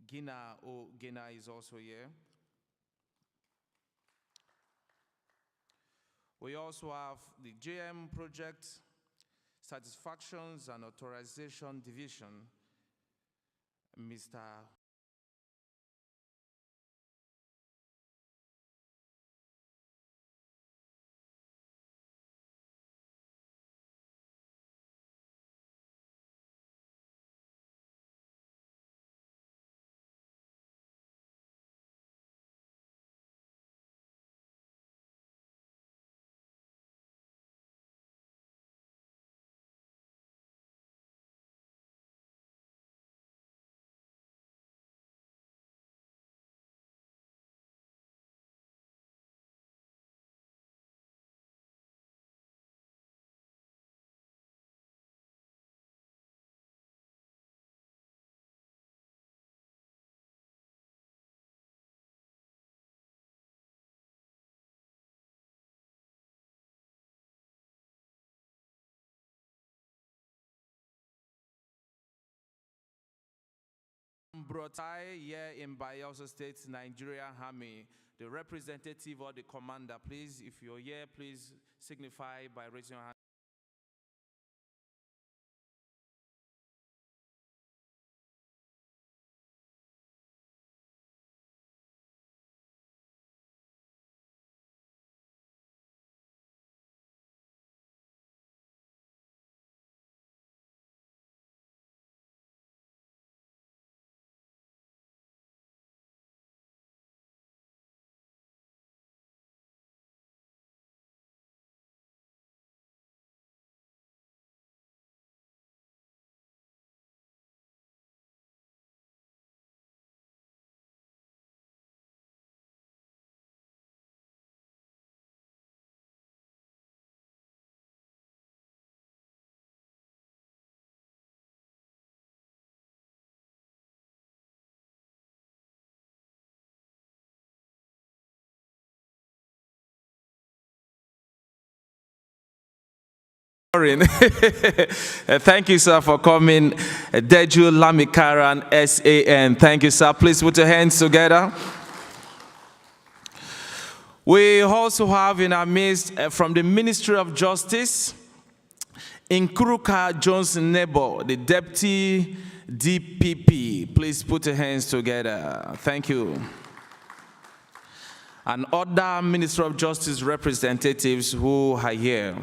Gina is also here. We also have the JM Project Satisfactions and Authorization Division, Mr. Brotai here in Bayelsa State, Nigerian Army, the representative or the commander. Please, if you're here, please signify by raising your hand. Thank you, sir, for coming. Deju Lamikaran, SAN. Thank you, sir. Please put your hands together. We also have in our midst from the Ministry of Justice, Nkuruka Johnson Nebo, the Deputy DPP. Please put your hands together. Thank you. And other Ministry of Justice representatives who are here.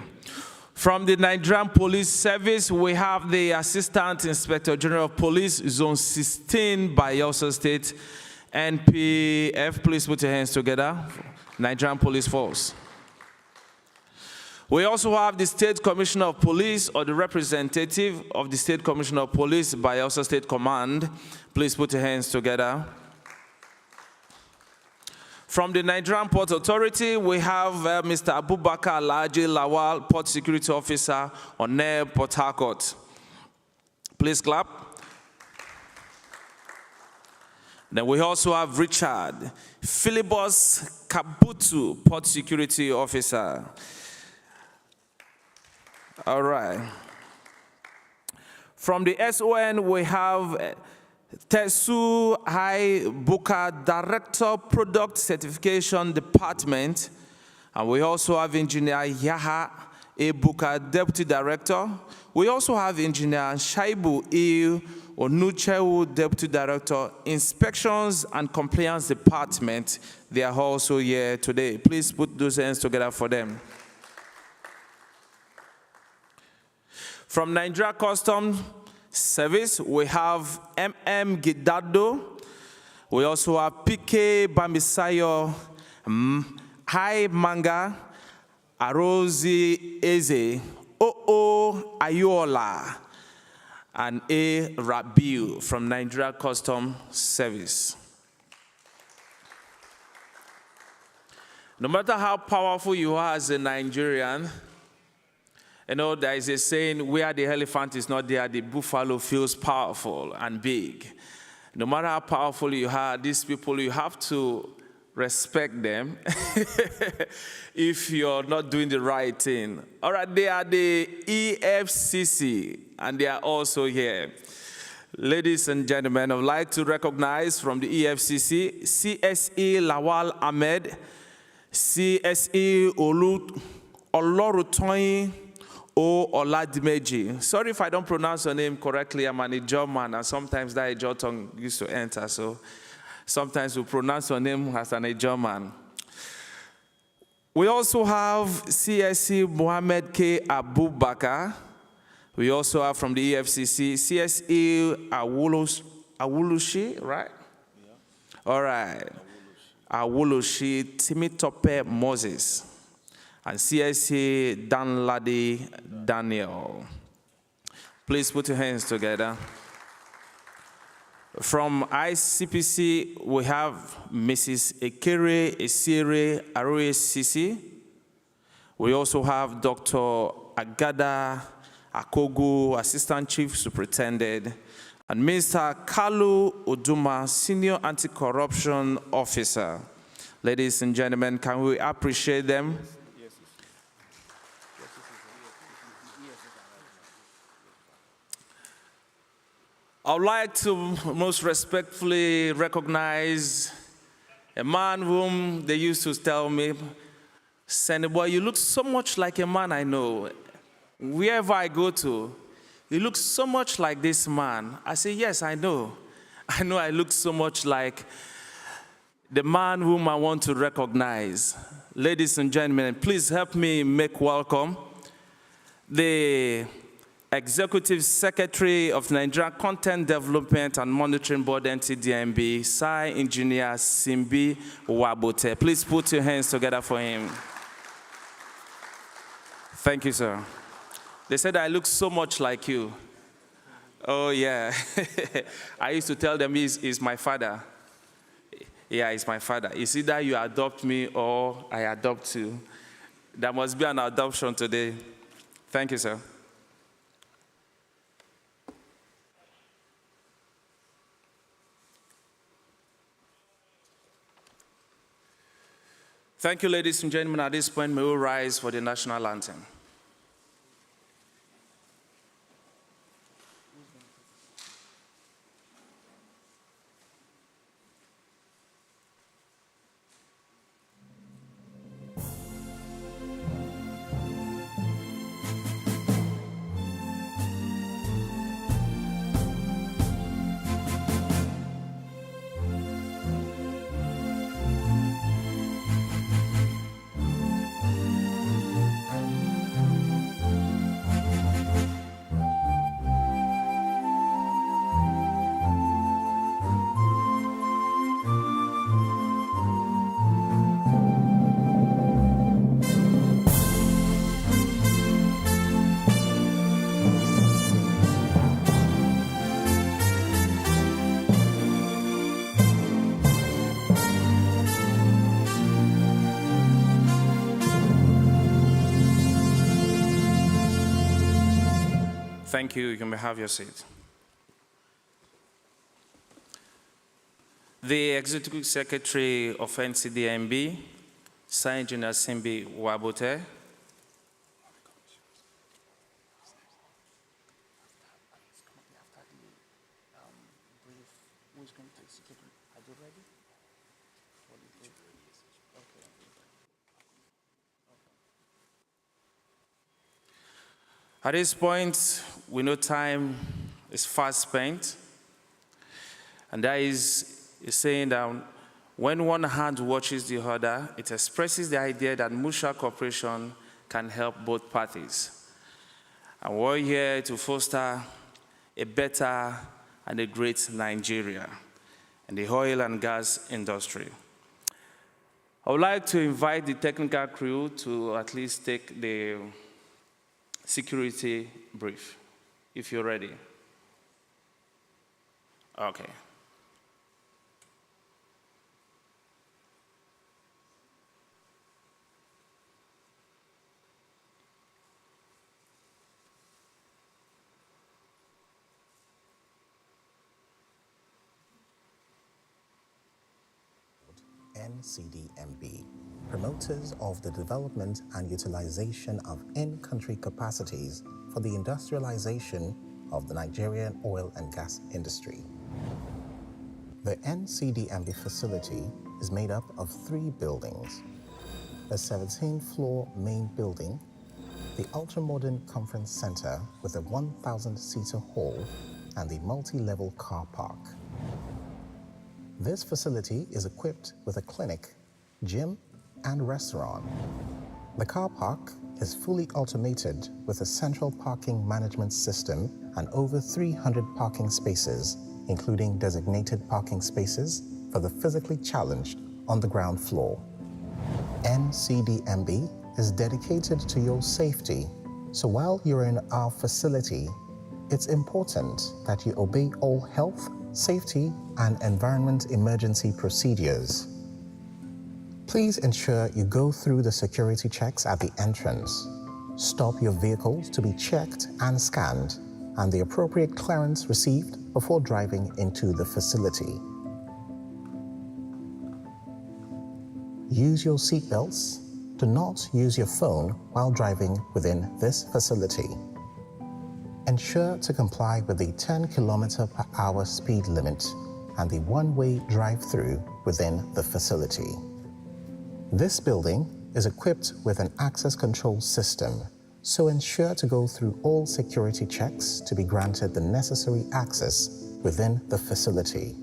From the Nigerian Police Service, we have the Assistant Inspector General of Police, Zone 16, Bayelsa State, NPF. Please put your hands together. Nigerian Police Force. We also have the State Commissioner of Police, or the representative of the State Commissioner of Police, Bayelsa State Command. Please put your hands together. From the Nigerian Port Authority, we have Mr. Abubakar Alhaji Lawal, Port Security Officer on Air Port Harcourt. Please clap. Then we also have Richard Philibus Kabutu, Port Security Officer. All right. From the SON, we have Tesu Hai Buka, Director, Product Certification Department. And we also have Engineer Yaha Ebuka, Deputy Director. We also have Engineer Shaibu E. Onuchewu, Deputy Director, Inspections and Compliance Department. They are also here today. Please put those hands together for them. From Nigeria Customs Service, we have Gidado. We also have PK Bamisayo, Hai Manga, Arozi Eze, Oo Ayola, and A Rabiu from Nigeria Customs Service. No matter how powerful you are as a Nigerian, you know, there is a saying, where the elephant is not there, the buffalo feels powerful and big. No matter how powerful you are, these people, you have to respect them if you're not doing the right thing. All right, they are the EFCC, and they are also here. Ladies and gentlemen, I would like to recognize from the EFCC, CSE Lawal Ahmed, CSE Olorutoyin O Oladimeji. Sorry if I don't pronounce your name correctly. I'm an Ijaw man, and sometimes that Ijaw tongue used to enter, so sometimes we pronounce your name as an Ijaw man. We also have CSE Mohammed K. Abubakar. We also have from the EFCC, CSE Awulushi, right? Yeah. All right. Awulushi Timitope Moses. And CSE Danladi Daniel. Please put your hands together. From ICPC, we have Mrs. Ekere Esire Aroye Sisi. We also have Dr. Agada Akogu, Assistant Chief Superintendent, and Mr. Kalu Oduma, Senior Anti-Corruption Officer. Ladies and gentlemen, can we appreciate them? I would like to most respectfully recognize a man whom they used to tell me, Sandy boy, you look so much like a man I know. Wherever I go to, you look so much like this man. I say, yes, I know. I know I look so much like the man whom I want to recognize. Ladies and gentlemen, please help me make welcome the Executive Secretary of Nigerian Content Development and Monitoring Board, NCDMB, Sci Engineer Simbi Wabote. Please put your hands together for him. Thank you, sir. They said I look so much like you. Oh, yeah. I used to tell them he's my father. Yeah, he's my father. It's either you adopt me or I adopt you. There must be an adoption today. Thank you, sir. Thank you, ladies and gentlemen. At this point, may we rise for the national anthem. Thank you. You may have your seat. The Executive Secretary of NCDMB, Sci Engineer Simbi Wabote. At this point, we know time is fast spent, and that is saying that when one hand watches the other, it expresses the idea that mutual cooperation can help both parties. And we're here to foster a better and a great Nigeria in the oil and gas industry. I would like to invite the technical crew to at least take the security brief, if you're ready. Okay. NCDMB, promoters of the development and utilization of in-country capacities for the industrialization, of the Nigerian oil and gas industry. The NCDMB facility is made up of 3 buildings: a 17-floor main building, the ultra-modern conference center with a 1,000-seater hall, and the multi-level car park. This facility is equipped with a clinic, gym, and restaurant. The car park is fully automated with a central parking management system and over 300 parking spaces, including designated parking spaces for the physically challenged on the ground floor. NCDMB is dedicated to your safety, so while you're in our facility, it's important that you obey all health, safety, and environment emergency procedures. Please ensure you go through the security checks at the entrance. Stop your vehicles to be checked and scanned, and the appropriate clearance received before driving into the facility. Use your seatbelts. Do not use your phone while driving within this facility. Ensure to comply with the 10 km/h speed limit and the one-way drive-through within the facility. This building is equipped with an access control system, so ensure to go through all security checks to be granted the necessary access within the facility.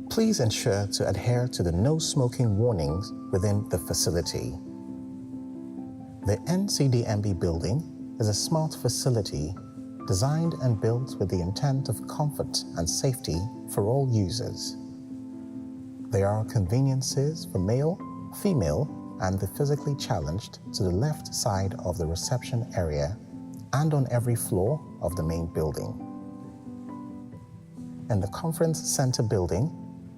Please ensure to adhere to the no smoking warnings within the facility. The NCDMB building is a smart facility designed and built with the intent of comfort and safety for all users. There are conveniences for male, female, and the physically challenged to the left side of the reception area and on every floor of the main building. In the conference center building,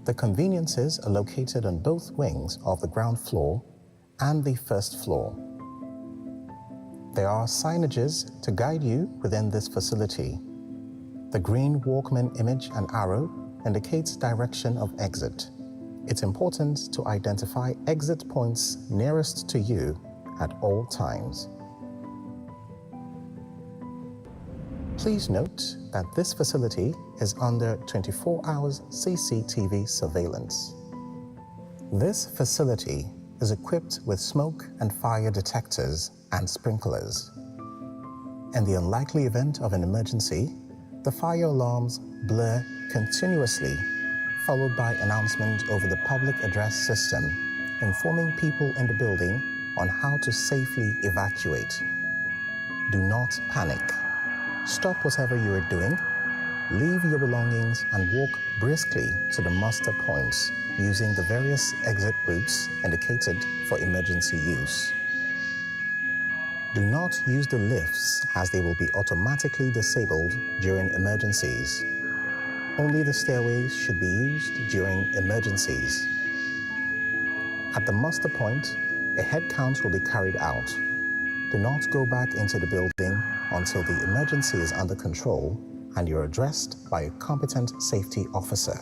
the conveniences are located on both wings of the ground floor and the first floor. There are signages to guide you within this facility. The green Walkman image and arrow indicates direction of exit. It's important to identify exit points nearest to you at all times. Please note that this facility is under 24 hours CCTV surveillance. This facility is equipped with smoke and fire detectors and sprinklers. In the unlikely event of an emergency, the fire alarms blare continuously, followed by announcement over the public address system, informing people in the building on how to safely evacuate. Do not panic. Stop whatever you are doing, leave your belongings and walk briskly to the muster points using the various exit routes indicated for emergency use. Do not use the lifts as they will be automatically disabled during emergencies. Only the stairways should be used during emergencies. At the muster point, a head count will be carried out. Do not go back into the building until the emergency is under control and you're addressed by a competent safety officer.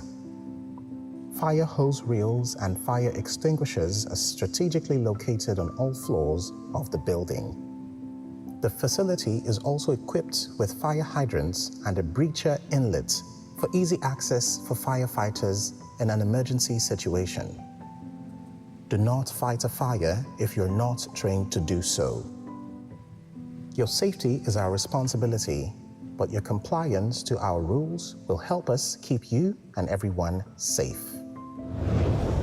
Fire hose reels and fire extinguishers are strategically located on all floors of the building. The facility is also equipped with fire hydrants and a breacher inlet for easy access for firefighters in an emergency situation. Do not fight a fire if you're not trained to do so. Your safety is our responsibility, but your compliance to our rules will help us keep you and everyone safe.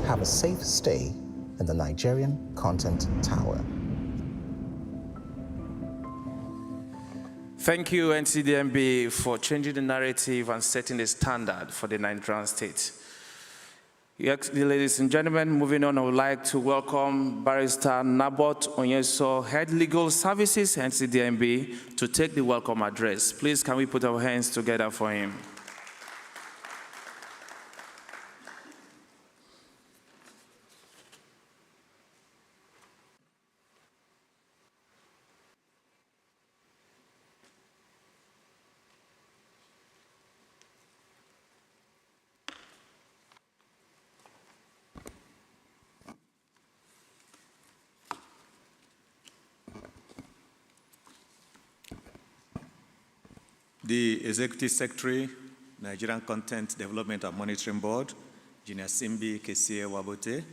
Have a safe stay in the Nigerian Content Tower. Thank you, NCDMB, for changing the narrative and setting the standard for the Nigerian state. Ladies and gentlemen, moving on, I would like to welcome Barrister Nabot Onyeso, Head Legal Services, NCDMB, to take the welcome address. Please, can we put our hands together for him? the Executive Secretary, Nigerian Content Development and Monitoring Board, Engineer Simbi Kesie Wabote,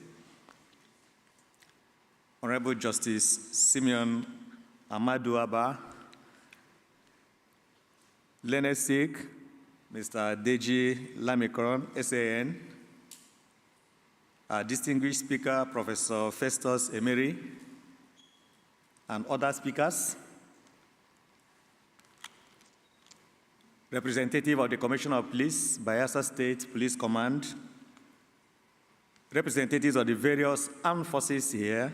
Honorable Justice Simeon Amadou Abba, Learned Sikh, Mr. Deji Lamikron, SAN, our distinguished speaker, Professor Festus Emery, and other speakers, representative of the Commissioner of Police, Bayelsa State Police Command, representatives of the various armed forces here,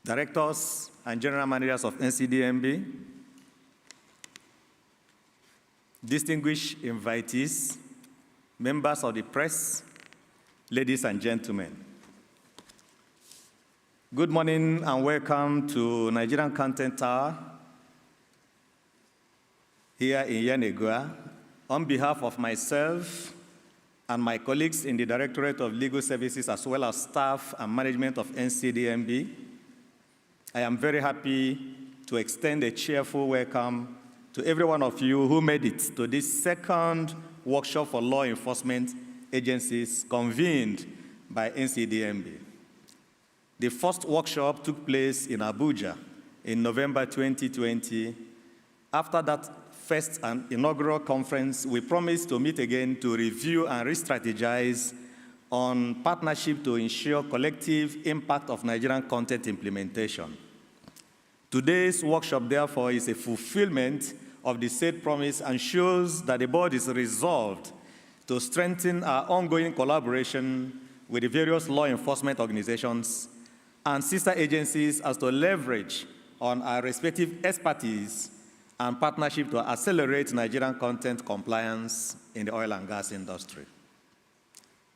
directors and general managers of NCDMB, distinguished invitees, members of the press, ladies and gentlemen. Good morning and welcome to Nigerian Content Tower here in Yanegua. On behalf of myself and my colleagues in the Directorate of Legal Services, as well as staff and management of NCDMB, I am very happy to extend a cheerful welcome to every one of you who made it to this second workshop for law enforcement agencies convened by NCDMB. The first workshop took place in Abuja in November 2020. After that first and inaugural conference, we promised to meet again to review and re-strategize on partnership to ensure collective impact of Nigerian content implementation. Today's workshop, therefore, is a fulfillment of the said promise and shows that the board is resolved to strengthen our ongoing collaboration with the various law enforcement organizations and sister agencies as to leverage on our respective expertise and partnership to accelerate Nigerian content compliance in the oil and gas industry.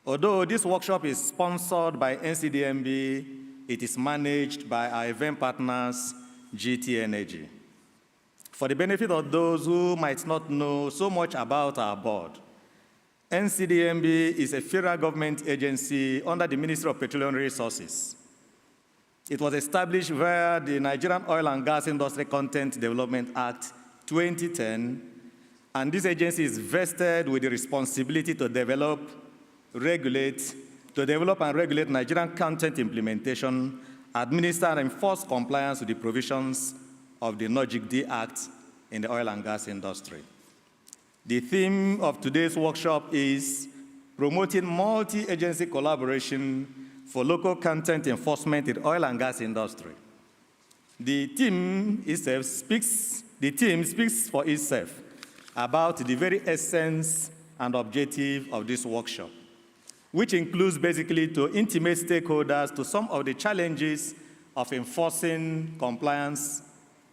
Although this workshop is sponsored by NCDMB, it is managed by our event partners, GT Energy. For the benefit of those who might not know so much about our board, NCDMB is a federal government agency under the Ministry of Petroleum Resources. It was established via the Nigerian Oil and Gas Industry Content Development Act 2010, and this agency is vested with the responsibility to develop and regulate Nigerian content implementation, administer and enforce compliance with the provisions of the NOGIC-D Act in the oil and gas industry. The theme of today's workshop is promoting multi-agency collaboration for local content enforcement in the oil and gas industry. The theme speaks for itself about the very essence and objective of this workshop, which includes basically to intimate stakeholders to some of the challenges of enforcing compliance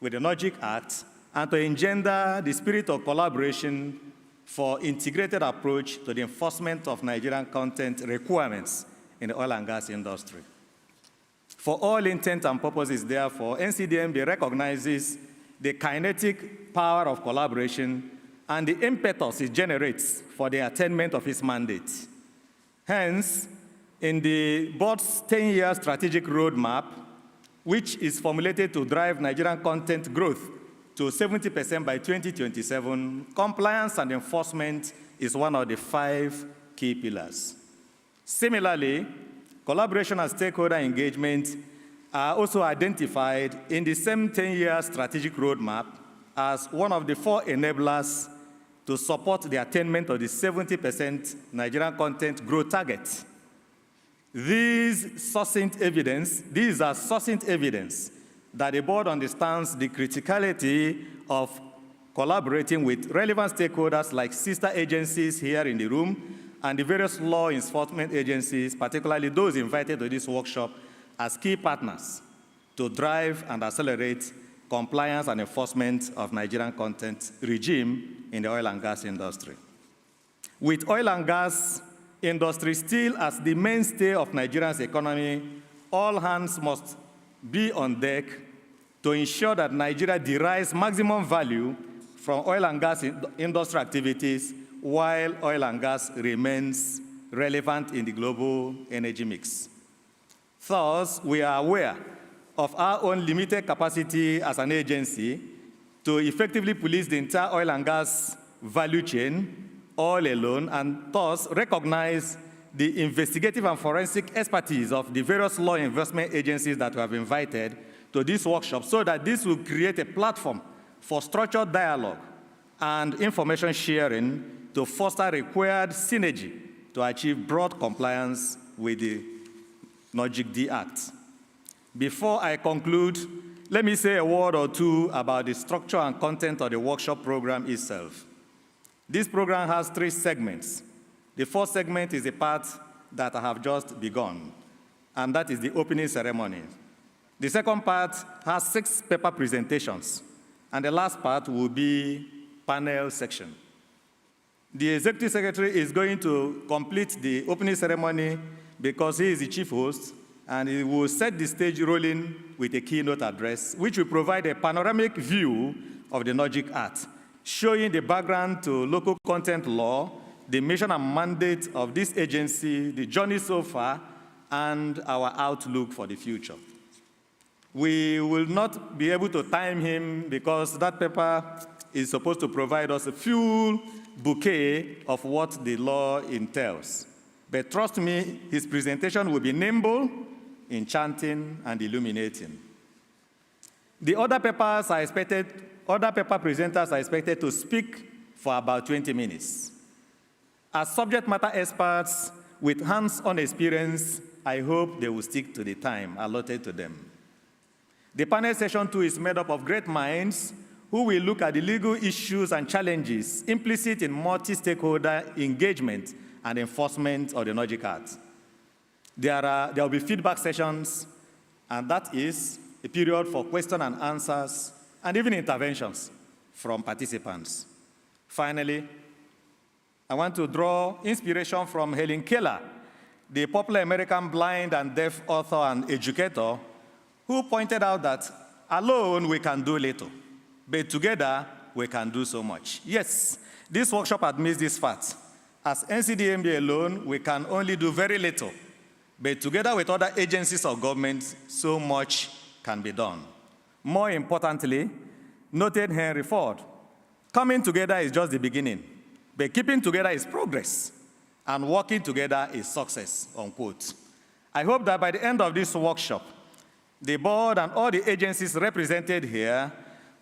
with the NOGIC Act and to engender the spirit of collaboration for integrated approach to the enforcement of Nigerian content requirements in the oil and gas industry. For all intent and purposes, therefore, NCDMB recognizes the kinetic power of collaboration and the impetus it generates for the attainment of its mandate. Hence, in the board's 10-year strategic roadmap, which is formulated to drive Nigerian content growth to 70% by 2027, compliance and enforcement is one of the 5 key pillars. Similarly, collaboration and stakeholder engagement are also identified in the same 10-year strategic roadmap as one of the 4 enablers to support the attainment of the 70% Nigerian content growth target. These are succinct evidence that the board understands the criticality of collaborating with relevant stakeholders like sister agencies here in the room and the various law enforcement agencies, particularly those invited to this workshop, as key partners to drive and accelerate compliance and enforcement of Nigerian content regime in the oil and gas industry. With oil and gas industry still as the mainstay of Nigeria's economy, all hands must be on deck to ensure that Nigeria derives maximum value from oil and gas industry activities while oil and gas remains relevant in the global energy mix. Thus, we are aware of our own limited capacity as an agency to effectively police the entire oil and gas value chain all alone, and thus recognize the investigative and forensic expertise of the various law enforcement agencies that we have invited to this workshop, so that this will create a platform for structured dialogue and information sharing to foster required synergy to achieve broad compliance with the NOGIC-D Act. Before I conclude, let me say a word or two about the structure and content of the workshop program itself. This program has 3 segments. The first segment is the part that I have just begun, and that is the opening ceremony. The second part has 6 paper presentations, and the last part will be panel section. The Executive Secretary is going to complete the opening ceremony because he is the chief host, and he will set the stage rolling with a keynote address, which will provide a panoramic view of the NOGIC Act, showing the background to local content law, the mission and mandate of this agency, the journey so far, and our outlook for the future. We will not be able to time him because that paper is supposed to provide us a full bouquet of what the law entails. But trust me, his presentation will be nimble, enchanting, and illuminating. The other paper presenters are expected to speak for about 20 minutes. As subject matter experts with hands-on experience, I hope they will stick to the time allotted to them. The panel session 2 is made up of great minds who will look at the legal issues and challenges implicit in multi-stakeholder engagement and enforcement of the NOGIC Act. There will be feedback sessions, and that is a period for question and answers, and even interventions from participants. Finally, I want to draw inspiration from Helen Keller, the popular American blind and deaf author and educator, who pointed out that alone we can do little, but together we can do so much. Yes, this workshop admits this fact. As NCDMB alone, we can only do very little, but together with other agencies of government, so much can be done. More importantly, noted Henry Ford, coming together is just the beginning, but keeping together is progress, and working together is success, unquote. I hope that by the end of this workshop, the board and all the agencies represented here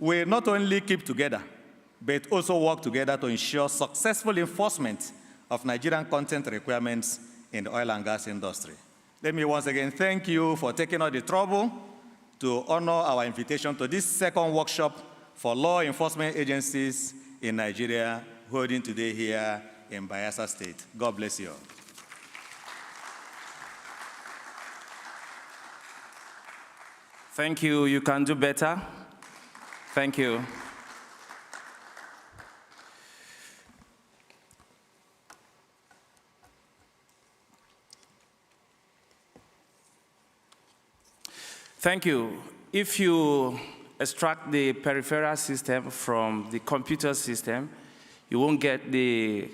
will not only keep together, but also work together to ensure successful enforcement of Nigerian content requirements in the oil and gas industry. Let me once again thank you for taking all the trouble to honor our invitation to this second workshop for law enforcement agencies in Nigeria, holding today here in Bayelsa State. God bless you all. Thank you. You can do better. Thank you. Thank you. If you extract the peripheral system from the computer system, you won't get the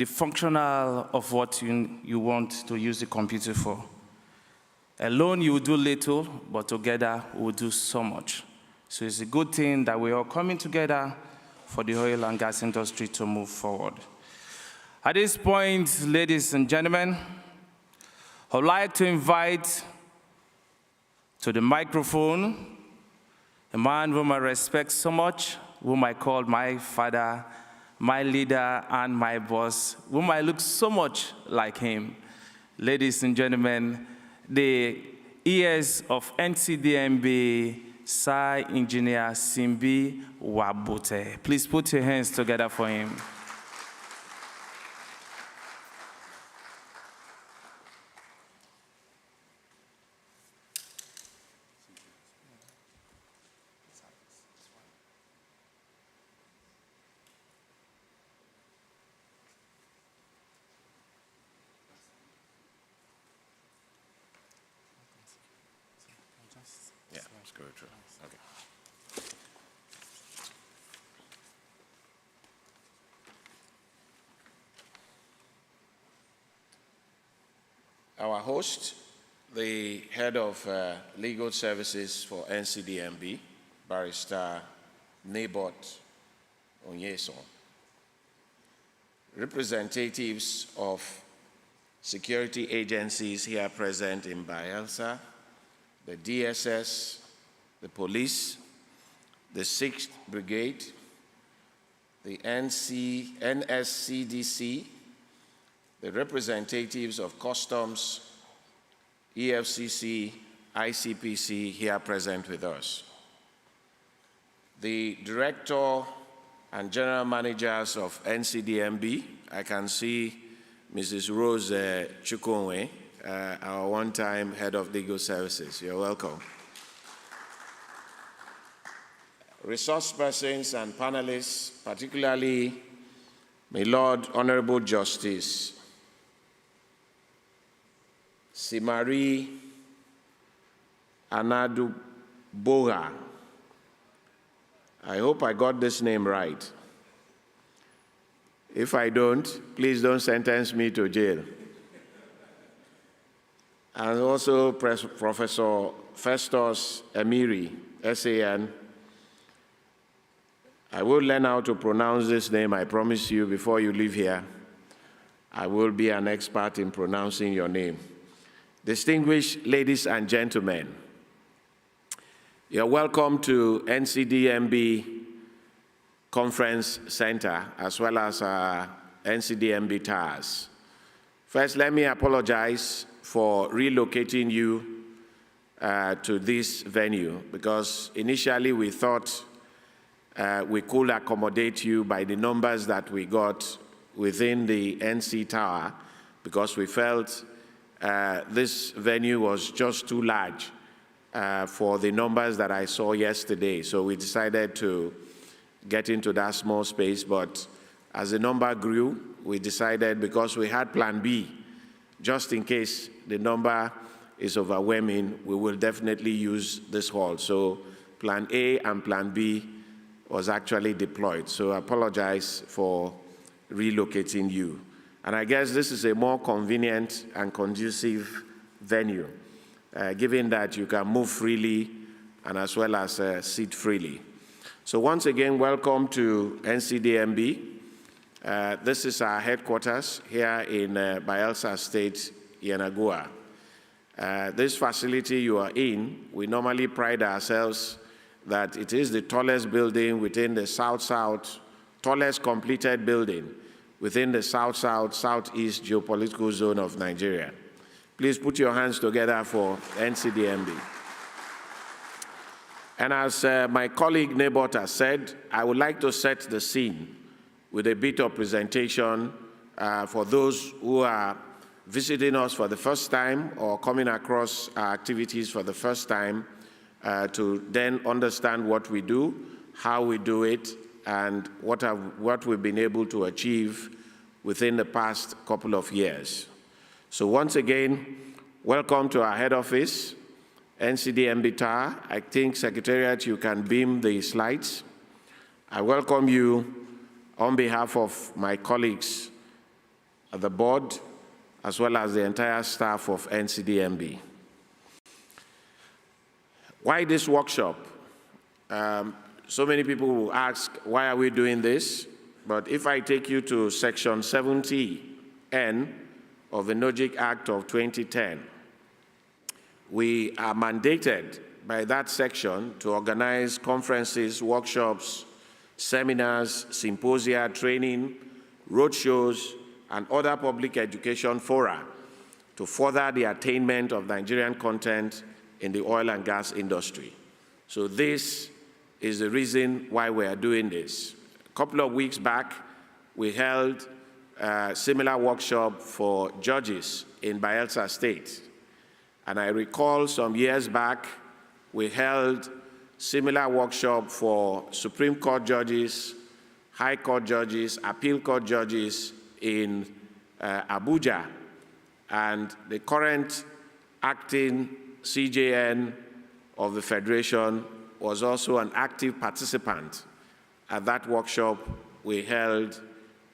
functional of what you want to use the computer for. Alone, you will do little, but together, we will do so much. So it's a good thing that we're all coming together for the oil and gas industry to move forward. At this point, ladies and gentlemen, I would like to invite to the microphone a man whom I respect so much, whom I call my father, my leader, and my boss, whom I look so much like him. Ladies and gentlemen, the ears of NCDMB, Sir Engineer Simbi Wabute. Please put your hands together for him. Yeah, let's go through. Okay. Our host, the head of legal services for NCDMB, Barrister Nebot Onyeson, representatives of security agencies here present in Bayelsa, the DSS, the police, the 6th Brigade, the NSCDC, the representatives of Customs, EFCC, ICPC here present with us. The director and general managers of NCDMB, I can see Mrs. Rose Chukwunwe, our one-time head of legal services. You're welcome. Resource persons and panelists, particularly my Lord Honorable Justice Simari Anadu Boga. I hope I got this name right. If I don't, please don't sentence me to jail. And also Professor Festus Emiri, SAN. I will learn how to pronounce this name, I promise you, before you leave here. I will be an expert in pronouncing your name. Distinguished ladies and gentlemen, you're welcome to NCDMB Conference Center, as well as NCDMB TARS. First, let me apologize for relocating you to this venue, because initially we thought we could accommodate you by the numbers that we got within the NC Tower, because we felt this venue was just too large for the numbers that I saw yesterday. So we decided to get into that small space, but as the number grew, we decided, because we had plan B, just in case the number is overwhelming, we will definitely use this hall. So plan A and plan B was actually deployed. So I apologize for relocating you. And I guess this is a more convenient and conducive venue, given that you can move freely and as well as sit freely. So once again, welcome to NCDMB. This is our headquarters here in Bayelsa State, Yenagoa. This facility you are in, we normally pride ourselves that it is the tallest building within the South-South, tallest completed building within the South-South, Southeast geopolitical zone of Nigeria. Please put your hands together for NCDMB. And as my colleague Nebot has said, I would like to set the scene with a bit of presentation for those who are visiting us for the first time or coming across our activities for the first time, to then understand what we do, how we do it, and what we've been able to achieve within the past couple of years. So once again, welcome to our head office, NCDMB TAR. I think, Secretariat, you can beam the slides. I welcome you on behalf of my colleagues at the board, as well as the entire staff of NCDMB. Why this workshop? So many people will ask, why are we doing this? But if I take you to Section 70N of the NOGIC Act of 2010, we are mandated by that section to organize conferences, workshops, seminars, symposia, training, roadshows, and other public education fora to further the attainment of Nigerian content in the oil and gas industry. So this is the reason why we are doing this. A couple of weeks back, we held a similar workshop for judges in Bayelsa State. And I recall some years back, we held similar workshop for Supreme Court judges, High Court judges, Appeal Court judges in Abuja. And the current acting CJN of the Federation was also an active participant at that workshop we held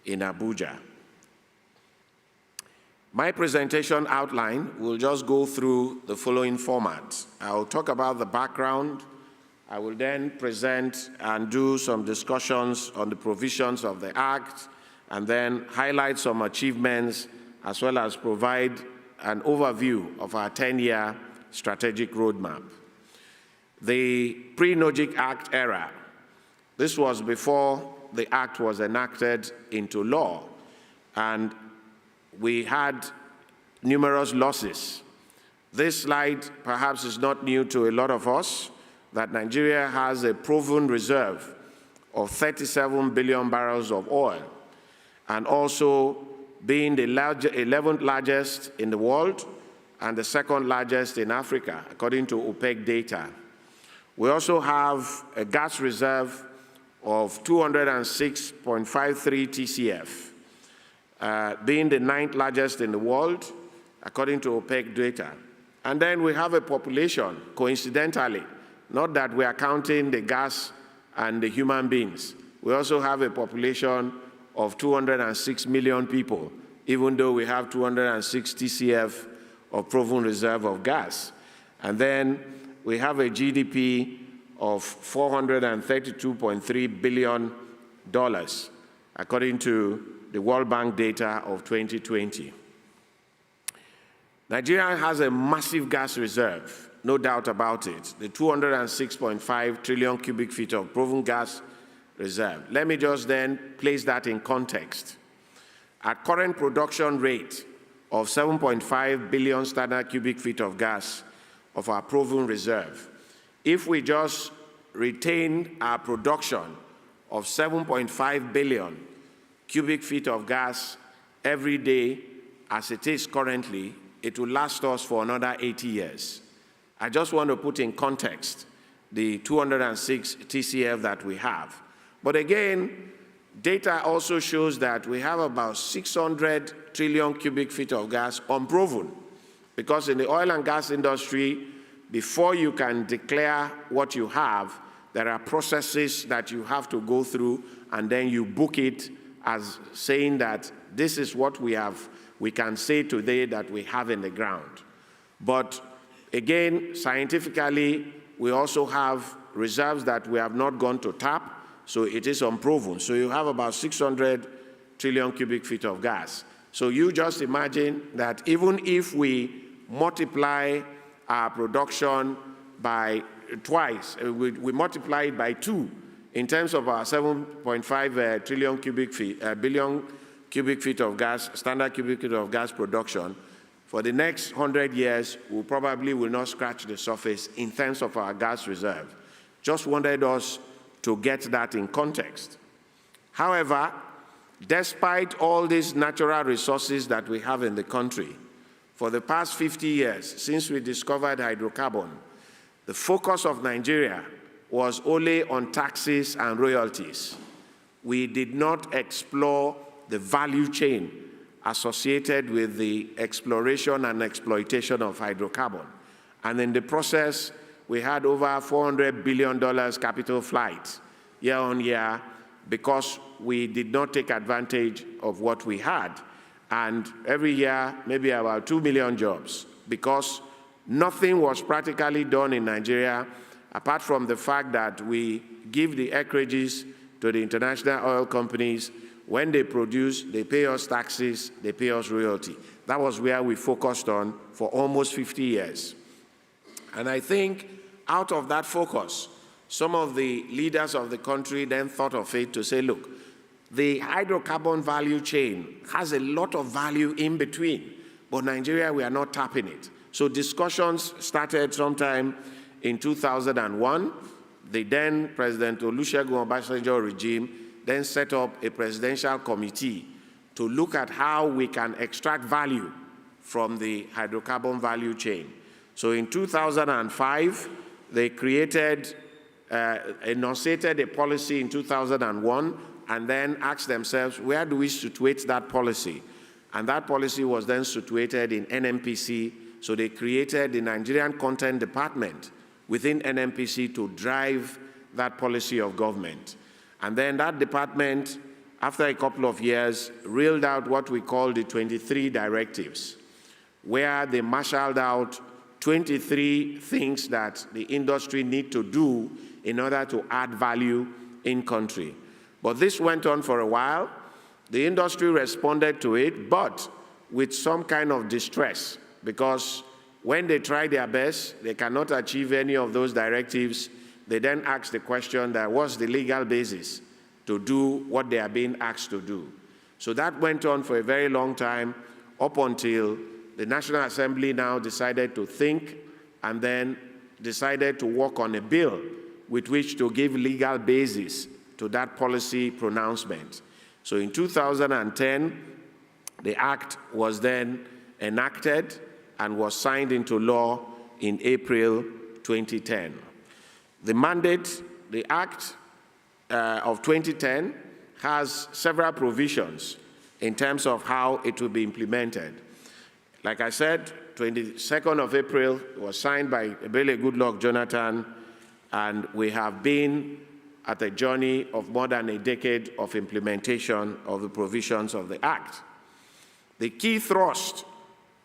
in Abuja. My presentation outline will just go through the following format. I'll talk about the background. I will then present and do some discussions on the provisions of the Act, and then highlight some achievements, as well as provide an overview of our 10-year strategic roadmap. The pre-NOGIC Act era, this was before the Act was enacted into law, and we had numerous losses. This slide perhaps is not new to a lot of us, that Nigeria has a proven reserve of 37 billion barrels of oil, and also being the 11th largest in the world and the 2nd largest in Africa, according to OPEC data. We also have a gas reserve of 206.53 TCF, being the 9th largest in the world, according to OPEC data. And then we have a population, coincidentally, not that we are counting the gas and the human beings. We also have a population of 206 million people, even though we have 206 TCF of proven reserve of gas. And then we have a GDP of $432.3 billion, according to the World Bank data of 2020. Nigeria has a massive gas reserve, no doubt about it, the 206.5 trillion cubic feet of proven gas reserve. Let me just then place that in context. At current production rate of 7.5 billion standard cubic feet of gas of our proven reserve, if we just retain our production of 7.5 billion cubic feet of gas every day as it is currently, it will last us for another 80 years. I just want to put in context the 206 TCF that we have. But again, data also shows that we have about 600 trillion cubic feet of gas unproven, because in the oil and gas industry, before you can declare what you have, there are processes that you have to go through, and then you book it as saying that this is what we have, we can say today that we have in the ground. But again, scientifically, we also have reserves that we have not gone to tap, so it is unproven. So you have about 600 trillion cubic feet of gas. So you just imagine that even if we multiply our production by twice, we multiply it by 2 in terms of our 7.5 trillion cubic feet, billion cubic feet of gas, standard cubic feet of gas production, for the next 100 years, we probably will not scratch the surface in terms of our gas reserve. Just wanted us to get that in context. However, despite all these natural resources that we have in the country, for the past 50 years, since we discovered hydrocarbon, the focus of Nigeria was only on taxes and royalties. We did not explore the value chain associated with the exploration and exploitation of hydrocarbon. And in the process, we had over $400 billion capital flight year on year because we did not take advantage of what we had. And every year, maybe about 2 million jobs, because nothing was practically done in Nigeria apart from the fact that we give the acreages to the international oil companies. When they produce, they pay us taxes, they pay us royalty. That was where we focused on for almost 50 years. And I think out of that focus, some of the leaders of the country then thought of it to say, look, the hydrocarbon value chain has a lot of value in between, but Nigeria, we are not tapping it. So discussions started sometime in 2001. The then President Olusegun Obasanjo regime then set up a presidential committee to look at how we can extract value from the hydrocarbon value chain. So in 2005, they created, enunciated a policy in 2001, and then asked themselves, where do we situate that policy? And that policy was then situated in NNPC, so they created the Nigerian Content Department within NNPC to drive that policy of government. And then that department after a couple of years, reeled out what we call the 23 directives, where they marshaled out 23 things that the industry need to do in order to add value in country. But this went on for a while. The industry responded to it, but with some kind of distress, because when they try their best, they cannot achieve any of those directives. They then ask the question that what's the legal basis to do what they are being asked to do? So that went on for a very long time, up until the National Assembly now decided to think and then decided to work on a bill with which to give legal basis to that policy pronouncement. So in 2010, the act was then enacted and was signed into law in April 2010. The mandate, the act of 2010 has several provisions in terms of how it will be implemented. Like I said, 22nd of April was signed by Ebele Goodluck Jonathan, and we have been at a journey of more than a decade of implementation of the provisions of the Act. The key thrust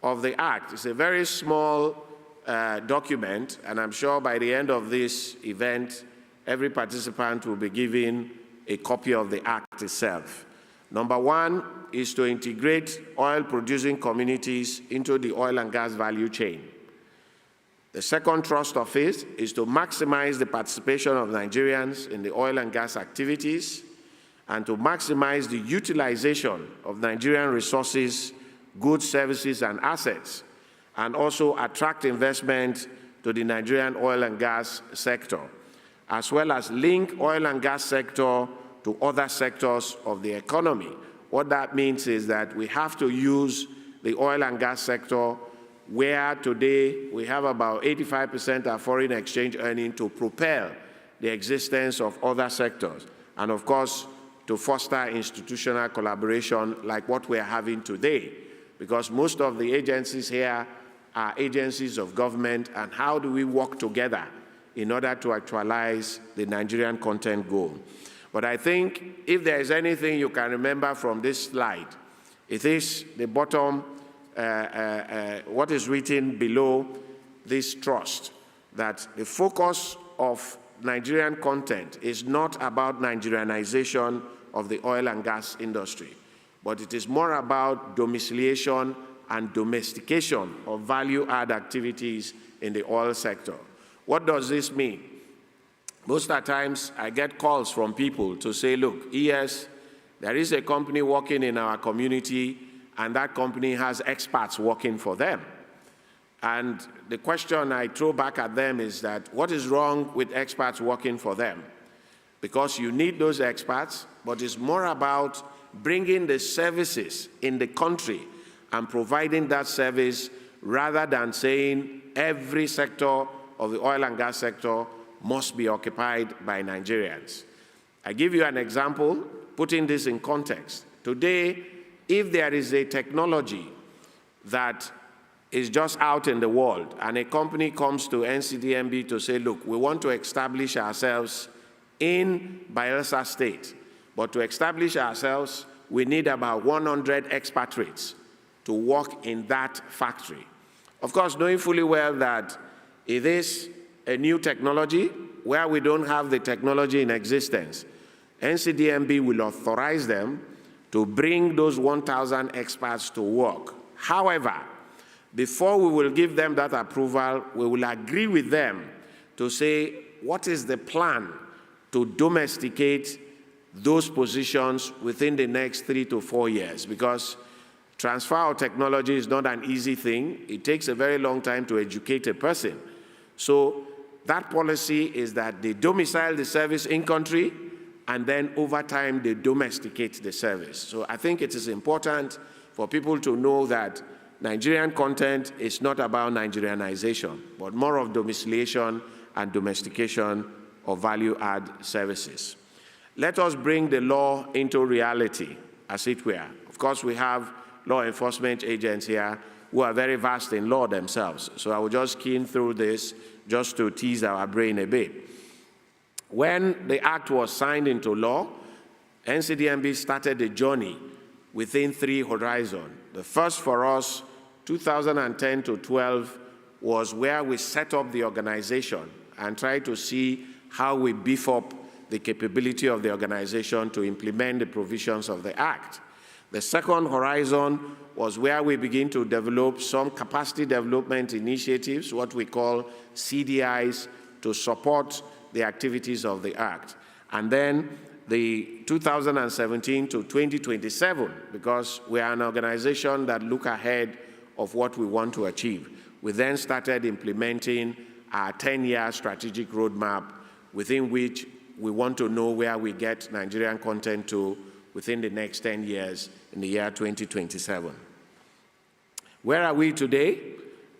of the Act is a very small document, and I'm sure by the end of this event, every participant will be given a copy of the Act itself. Number one is to integrate oil-producing communities into the oil and gas value chain. The second thrust of it is to maximize the participation of Nigerians in the oil and gas activities and to maximize the utilization of Nigerian resources, goods, services, and assets, and also attract investment to the Nigerian oil and gas sector, as well as link oil and gas sector to other sectors of the economy. What that means is that we have to use the oil and gas sector, where today we have about 85% of foreign exchange earning, to propel the existence of other sectors, and of course, to foster institutional collaboration like what we are having today, because most of the agencies here are agencies of government, and how do we work together in order to actualize the Nigerian content goal? But I think if there is anything you can remember from this slide, it is the bottom, what is written below this trust, that the focus of Nigerian content is not about Nigerianization of the oil and gas industry, but it is more about domiciliation and domestication of value-add activities in the oil sector. What does this mean? Most of the times, I get calls from people to say, look, yes, there is a company working in our community, and that company has experts working for them. And the question I throw back at them is that, what is wrong with experts working for them? Because you need those experts, but it's more about bringing the services in the country and providing that service, rather than saying every sector of the oil and gas sector must be occupied by Nigerians. I give you an example, putting this in context. Today, if there is a technology that is just out in the world, and a company comes to NCDMB to say, look, we want to establish ourselves in Bayelsa State, but to establish ourselves, we need about 100 expatriates to work in that factory. Of course, knowing fully well that it is a new technology where we don't have the technology in existence, NCDMB will authorize them to bring those 1,000 experts to work. However, before we will give them that approval, we will agree with them to say, what is the plan to domesticate those positions within the next 3 to 4 years? Because transfer of technology is not an easy thing. It takes a very long time to educate a person. So that policy is that they domicile the service in country, and then over time they domesticate the service. So I think it is important for people to know that Nigerian content is not about Nigerianization, but more of domiciliation and domestication of value-add services. Let us bring the law into reality, as it were. Of course, we have law enforcement agents here who are very vast in law themselves. So I will just keen through this just to tease our brain a bit. When the act was signed into law, NCDMB started a journey within 3 horizons. The first for us, 2010 to 12, was where we set up the organization and tried to see how we beef up the capability of the organization to implement the provisions of the Act. The second horizon was where we begin to develop some capacity development initiatives, what we call CDIs, to support the activities of the Act. And then the 2017 to 2027, because we are an organization that look ahead of what we want to achieve. We then started implementing our 10-year strategic roadmap within which we want to know where we get Nigerian content to within the next 10 years in the year 2027. Where are we today?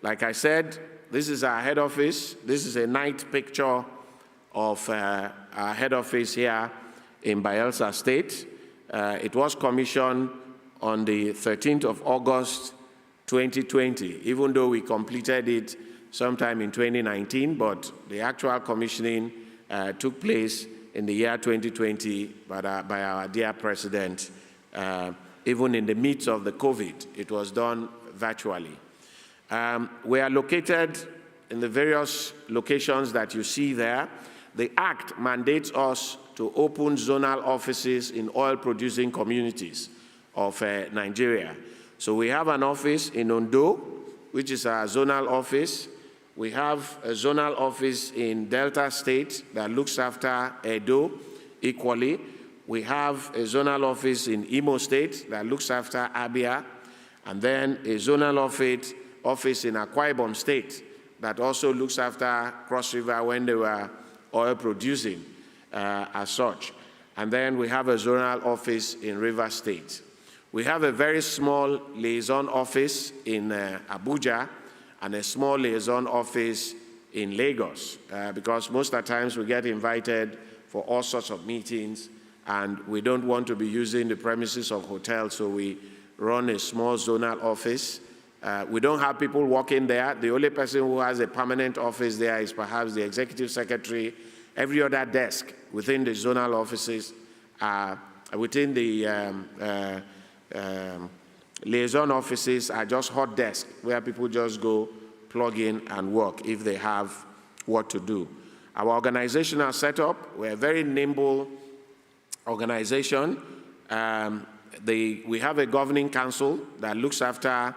Like I said, this is our head office. This is a night picture of our head office here in Bayelsa State. It was commissioned on the 13th of August, 2020, even though we completed it sometime in 2019, but the actual commissioning took place in the year 2020 by our dear president. Even in the midst of the COVID, it was done virtually. We are located in the various locations that you see there. The Act mandates us to open zonal offices in oil-producing communities of Nigeria. So we have an office in Ondo, which is our zonal office. We have a zonal office in Delta State that looks after Edo equally. We have a zonal office in Imo State that looks after Abia, and then a zonal office in Akwa Ibom State that also looks after Cross River when they were oil producing as such. And then we have a zonal office in River State. We have a very small liaison office in Abuja and a small liaison office in Lagos because most of the times we get invited for all sorts of meetings and we don't want to be using the premises of hotels, so we run a small zonal office. We don't have people working there. The only person who has a permanent office there is perhaps the executive secretary. Every other desk within the zonal offices, within the liaison offices are just hot desks where people just go, plug in and work if they have what to do. Our organizational setup, we're a very nimble organization. We have a governing council that looks after our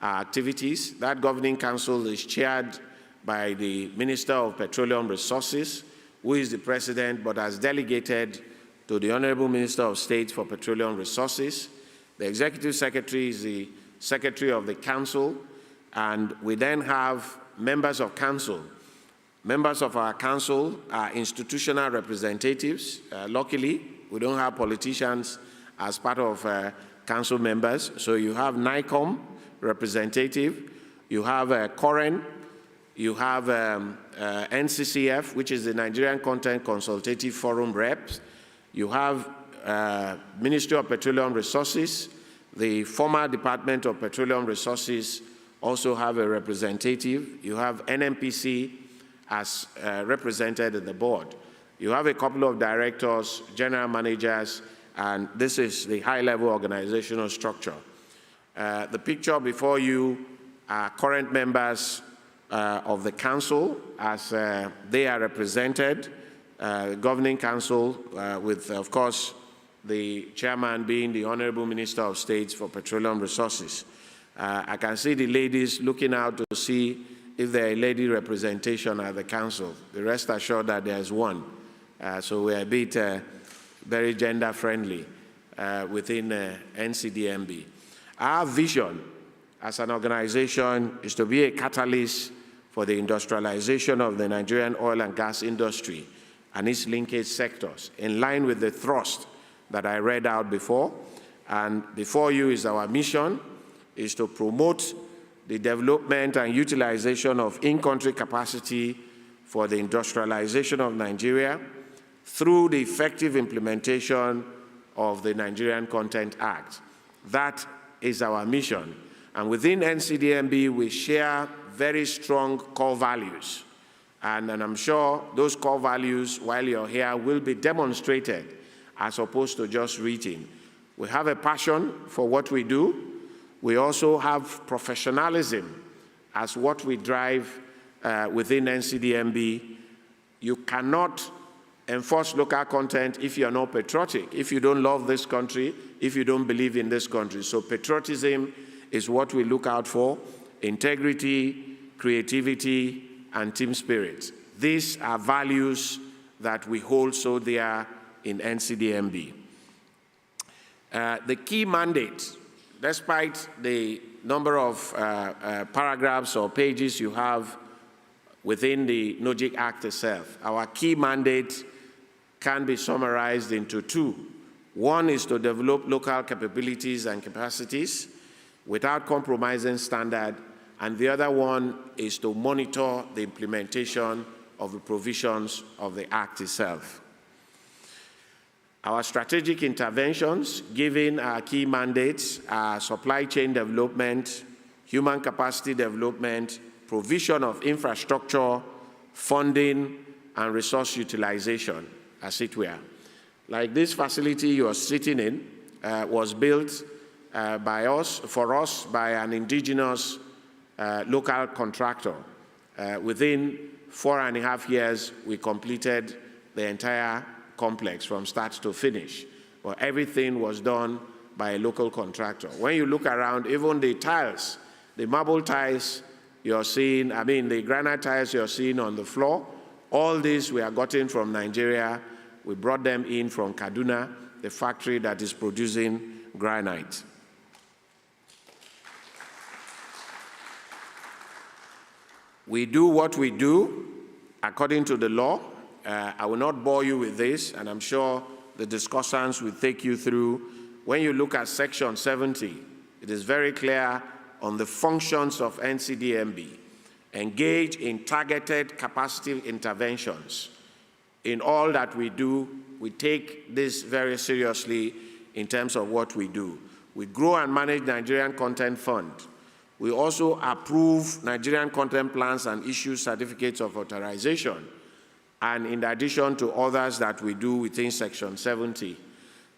activities. That governing council is chaired by the Minister of Petroleum Resources, who is the president but has delegated to the Honorable Minister of State for Petroleum Resources. The executive secretary is the secretary of the council, and we then have members of council. Members of our council are institutional representatives. Luckily, we don't have politicians as part of council members. So you have NICOM representative, you have COREN, you have NCCF, which is the Nigerian Content Consultative Forum reps. You have Ministry of Petroleum Resources. The former Department of Petroleum Resources also have a representative. You have NNPC as represented in the board. You have a couple of directors, general managers, and this is the high-level organizational structure. The picture before you are current members of the council as they are represented, governing council with, of course, the chairman being the Honorable Minister of State for Petroleum Resources. I can see the ladies looking out to see if there is lady representation at the council. The rest assured that there's one. So we're a bit very gender-friendly within NCDMB. Our vision as an organization is to be a catalyst for the industrialization of the Nigerian oil and gas industry and its linkage sectors, in line with the thrust that I read out before. And before you is our mission, is to promote the development and utilization of in-country capacity for the industrialization of Nigeria through the effective implementation of the Nigerian Content Act. That is our mission. And within NCDMB, we share very strong core values. And I'm sure those core values, while you're here, will be demonstrated as opposed to just reading. We have a passion for what we do. We also have professionalism as what we drive within NCDMB. You cannot enforce local content if you're not patriotic, if you don't love this country, if you don't believe in this country. So patriotism is what we look out for: integrity, creativity, and team spirit. These are values that we hold so dear in NCDMB. The key mandate, despite the number of paragraphs or pages you have within the NOGIC Act itself, our key mandate can be summarized into two. One is to develop local capabilities and capacities without compromising standard, and the other one is to monitor the implementation of the provisions of the Act itself. Our strategic interventions, given our key mandates, are supply chain development, human capacity development, provision of infrastructure, funding, and resource utilization, as it were. Like this facility you are sitting in was built for us by an indigenous local contractor. Within 4.5 years, we completed the entire complex from start to finish. But everything was done by a local contractor. When you look around, even the tiles, the marble tiles you're seeing, the granite tiles you're seeing on the floor, all these we are gotten from Nigeria. We brought them in from Kaduna, the factory that is producing granite. We do what we do according to the law. I will not bore you with this, and I'm sure the discussants will take you through. When you look at Section 70, it is very clear on the functions of NCDMB. Engage in targeted capacity interventions. In all that we do, we take this very seriously in terms of what we do. We grow and manage Nigerian Content Fund. We also approve Nigerian content plans and issue certificates of authorization, and in addition to others that we do within Section 70.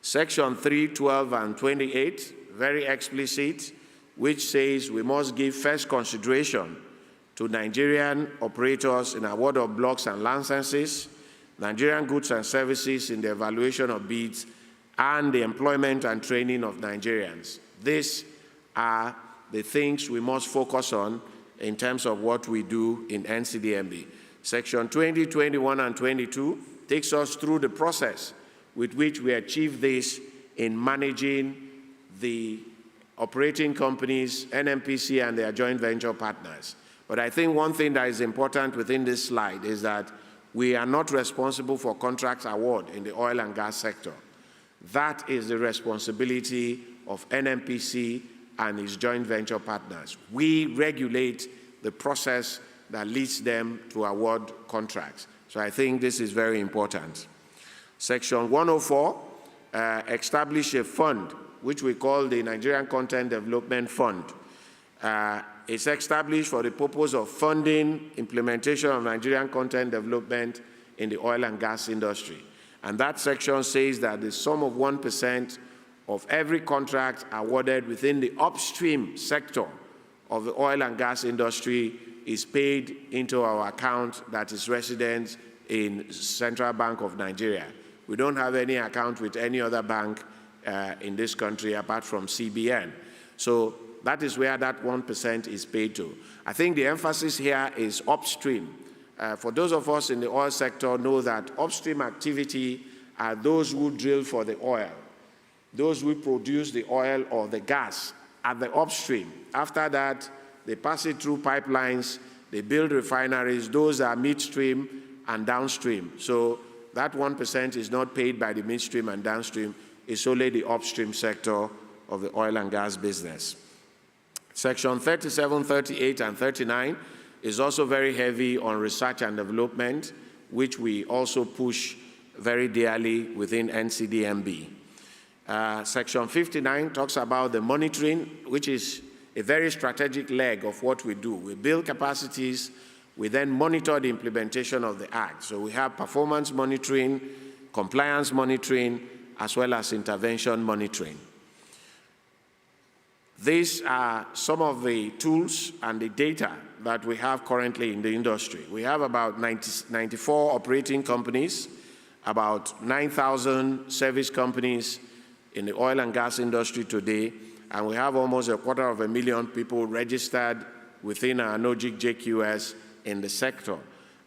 Section 3, 12, and 28, very explicit, which says we must give first consideration to Nigerian operators in award of blocks and licenses, Nigerian goods and services in the evaluation of bids, and the employment and training of Nigerians. These are the things we must focus on in terms of what we do in NCDMB. Section 20, 21, and 22 takes us through the process with which we achieve this in managing the operating companies, NMPC, and their joint venture partners. But I think one thing that is important within this slide is that we are not responsible for contract award in the oil and gas sector. That is the responsibility of NMPC and its joint venture partners. We regulate the process that leads them to award contracts. So I think this is very important. Section 104, establish a fund, which we call the Nigerian Content Development Fund. It's established for the purpose of funding implementation of Nigerian content development in the oil and gas industry. And that section says that the sum of 1% of every contract awarded within the upstream sector of the oil and gas industry is paid into our account that is resident in Central Bank of Nigeria. We don't have any account with any other bank in this country apart from CBN. So that is where that 1% is paid to. I think the emphasis here is upstream. For those of us in the oil sector know that upstream activity are those who drill for the oil, those who produce the oil or the gas at the upstream. After that, they pass it through pipelines, they build refineries. Those are midstream and downstream. So that 1% is not paid by the midstream and downstream. It's only the upstream sector of the oil and gas business. Section 37, 38, and 39 is also very heavy on research and development, which we also push very dearly within NCDMB. Section 59 talks about the monitoring, which is a very strategic leg of what we do. We build capacities, we then monitor the implementation of the Act. So we have performance monitoring, compliance monitoring, as well as intervention monitoring. These are some of the tools and the data that we have currently in the industry. We have about 94 operating companies, about 9,000 service companies in the oil and gas industry today, and we have almost 250,000 people registered within our NOGIC JQS in the sector.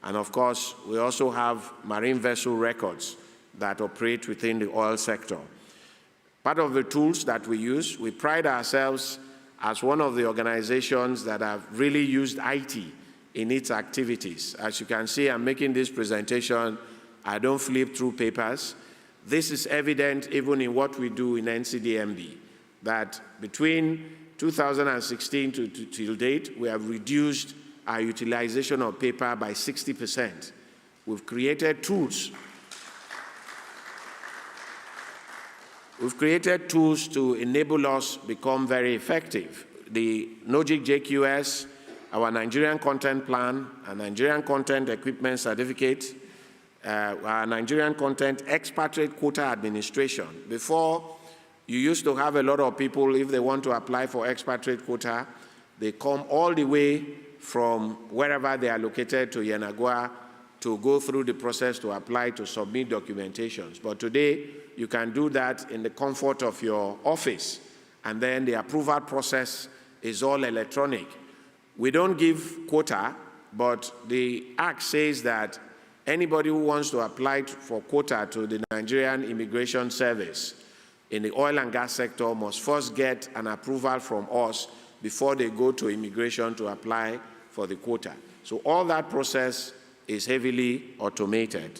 And of course, we also have marine vessel records that operate within the oil sector. Part of the tools that we use, we pride ourselves as one of the organizations that have really used IT in its activities. As you can see, I'm making this presentation, I don't flip through papers. This is evident even in what we do in NCDMB, that between 2016 till date, we have reduced our utilization of paper by 60%. We've created tools. We've created tools to enable us become very effective. The NOGIC JQS, our Nigerian content plan, our Nigerian content equipment certificate, our Nigerian content expatriate quota administration. Before, you used to have a lot of people, if they want to apply for expatriate quota, they come all the way from wherever they are located to Yenagoa to go through the process to apply to submit documentations. But today, you can do that in the comfort of your office, and then the approval process is all electronic. We don't give quota, but the Act says that anybody who wants to apply for quota to the Nigerian Immigration Service in the oil and gas sector must first get an approval from us before they go to immigration to apply for the quota. So all that process is heavily automated.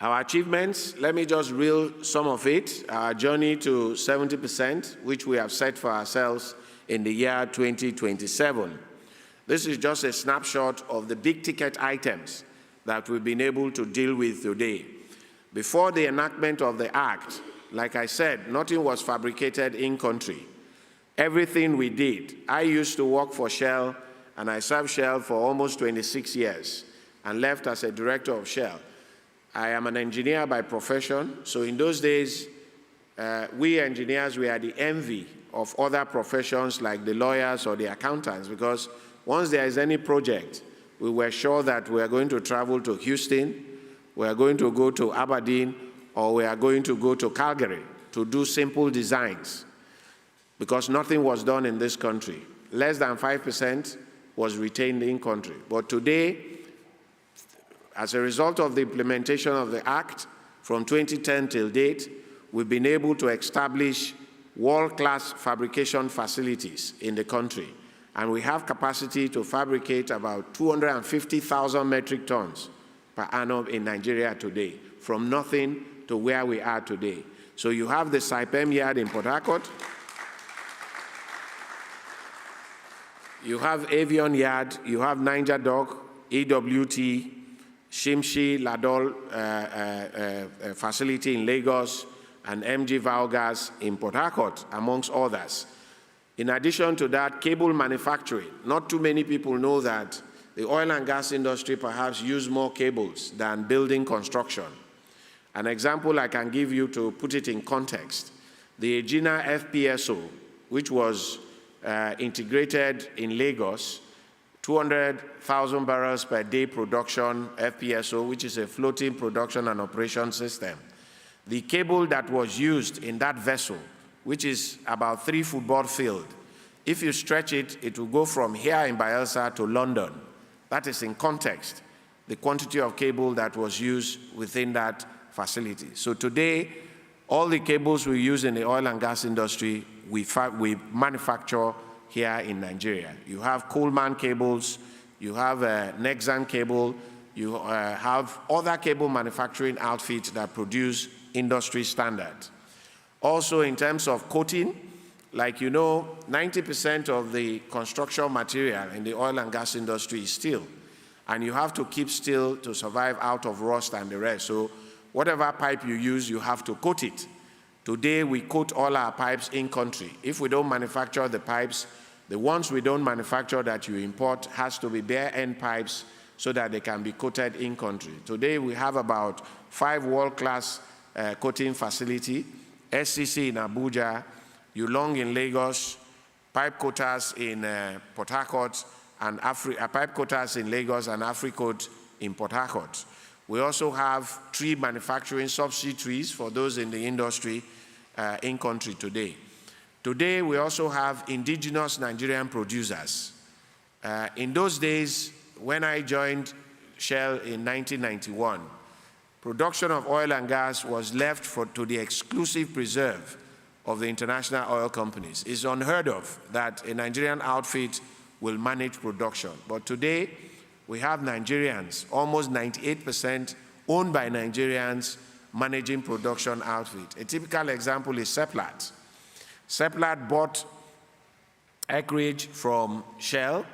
Our achievements, let me just reel some of it. Our journey to 70%, which we have set for ourselves in the year 2027. This is just a snapshot of the big ticket items that we've been able to deal with today. Before the enactment of the Act, like I said, nothing was fabricated in country. Everything we did, I used to work for Shell, and I served Shell for almost 26 years and left as a director of Shell. I am an engineer by profession, so in those days, we engineers were the envy of other professions like the lawyers or the accountants, because once there is any project, we were sure that we are going to travel to Houston, we are going to go to Aberdeen, or we are going to go to Calgary to do simple designs, because nothing was done in this country. Less than 5% was retained in country. But today, as a result of the implementation of the Act from 2010 till date, we've been able to establish world-class fabrication facilities in the country. And we have capacity to fabricate about 250,000 metric tons per annum in Nigeria today, from nothing to where we are today. So you have the Saipem yard in Port Harcourt, you have Avion Yard, you have Niger Dock, EWT, Shimshi Ladol facility in Lagos, and MG Valgas in Port Harcourt, amongst others. In addition to that, cable manufacturing. Not too many people know that the oil and gas industry perhaps use more cables than building construction. An example I can give you to put it in context, the Egina FPSO, which was integrated in Lagos, 200,000 barrels per day production FPSO, which is a floating production and operation system. The cable that was used in that vessel, which is about 3 football fields, if you stretch it, it will go from here in Bayelsa to London. That is in context, the quantity of cable that was used within that facility. So today, all the cables we use in the oil and gas industry, we manufacture here in Nigeria. You have Coleman cables, you have Nexan cable, you have other cable manufacturing outfits that produce industry standard. Also, in terms of coating, like you know, 90% of the construction material in the oil and gas industry is steel, and you have to keep steel to survive out of rust and the rest. So whatever pipe you use, you have to coat it. Today, we coat all our pipes in country. If we don't manufacture the pipes, the ones we don't manufacture that you import has to be bare end pipes so that they can be coated in country. Today we have about 5 world-class coating facilities: SCC in Abuja, Yulong in Lagos, pipe coaters in Port Harcourt, and pipe coaters in Lagos and Africoat in Port Harcourt. We also have tree manufacturing subsidiaries for those in the industry in country today. Today, we also have indigenous Nigerian producers. In those days, when I joined Shell in 1991, production of oil and gas was left to the exclusive preserve of the international oil companies. It's unheard of that a Nigerian outfit will manage production. But today, we have Nigerians, almost 98% owned by Nigerians, managing production outfit. A typical example is Seplat. Seplat bought acreage from Shell.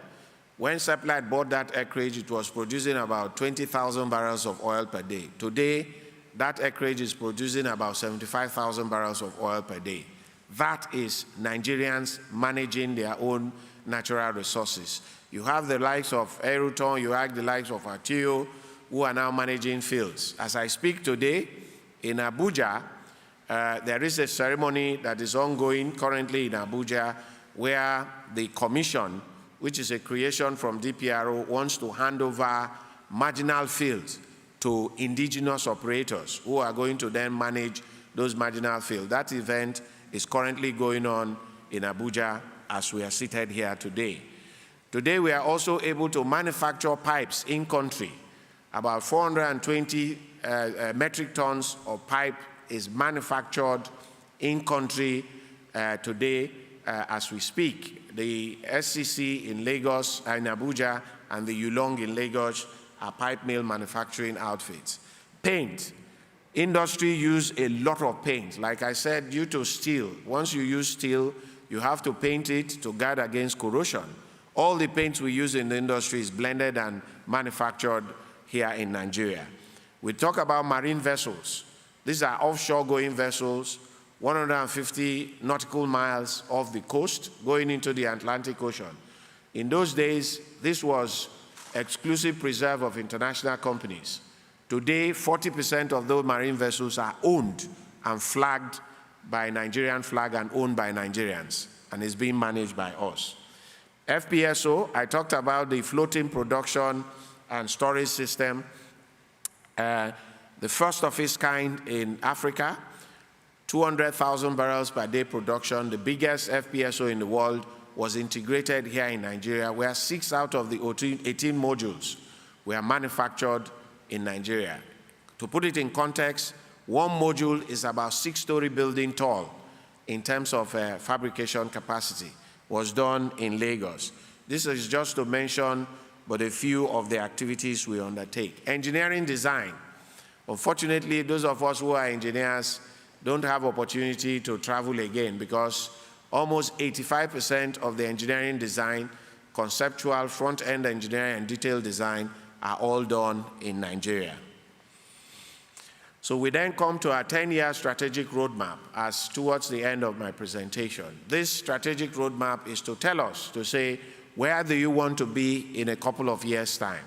When Seplat bought that acreage, it was producing about 20,000 barrels of oil per day. Today, that acreage is producing about 75,000 barrels of oil per day. That is Nigerians managing their own natural resources. You have the likes of Eruton, you have the likes of Atio, who are now managing fields. As I speak today, in Abuja, there is a ceremony that is ongoing currently in Abuja where the commission, which is a creation from DPRO, wants to hand over marginal fields to indigenous operators who are going to then manage those marginal fields. That event is currently going on in Abuja as we are seated here today. Today, we are also able to manufacture pipes in country. About 420 metric tons of pipe is manufactured in country today as we speak. The SCC in Lagos, in Abuja, and the Yulong in Lagos are pipe mill manufacturing outfits. Paint. Industry use a lot of paint. Like I said, due to steel, once you use steel, you have to paint it to guard against corrosion. All the paints we use in the industry is blended and manufactured here in Nigeria. We talk about marine vessels. These are offshore-going vessels, 150 nautical miles off the coast, going into the Atlantic Ocean. In those days, this was exclusive preserve of international companies. Today, 40% of those marine vessels are owned and flagged by Nigerian flag and owned by Nigerians, and is being managed by us. FPSO, I talked about the floating production and storage system, the first of its kind in Africa, 200,000 barrels per day production. The biggest FPSO in the world was integrated here in Nigeria, where 6 out of the 18 modules were manufactured in Nigeria. To put it in context, one module is about 6-story building tall in terms of fabrication capacity. Was done in Lagos. This is just to mention but a few of the activities we undertake. Engineering design. Unfortunately, those of us who are engineers don't have opportunity to travel again because almost 85% of the engineering design, conceptual, front-end engineering, and detailed design are all done in Nigeria. So we then come to our 10-year strategic roadmap as towards the end of my presentation. This strategic roadmap is to tell us, to say, where do you want to be in a couple of years' time?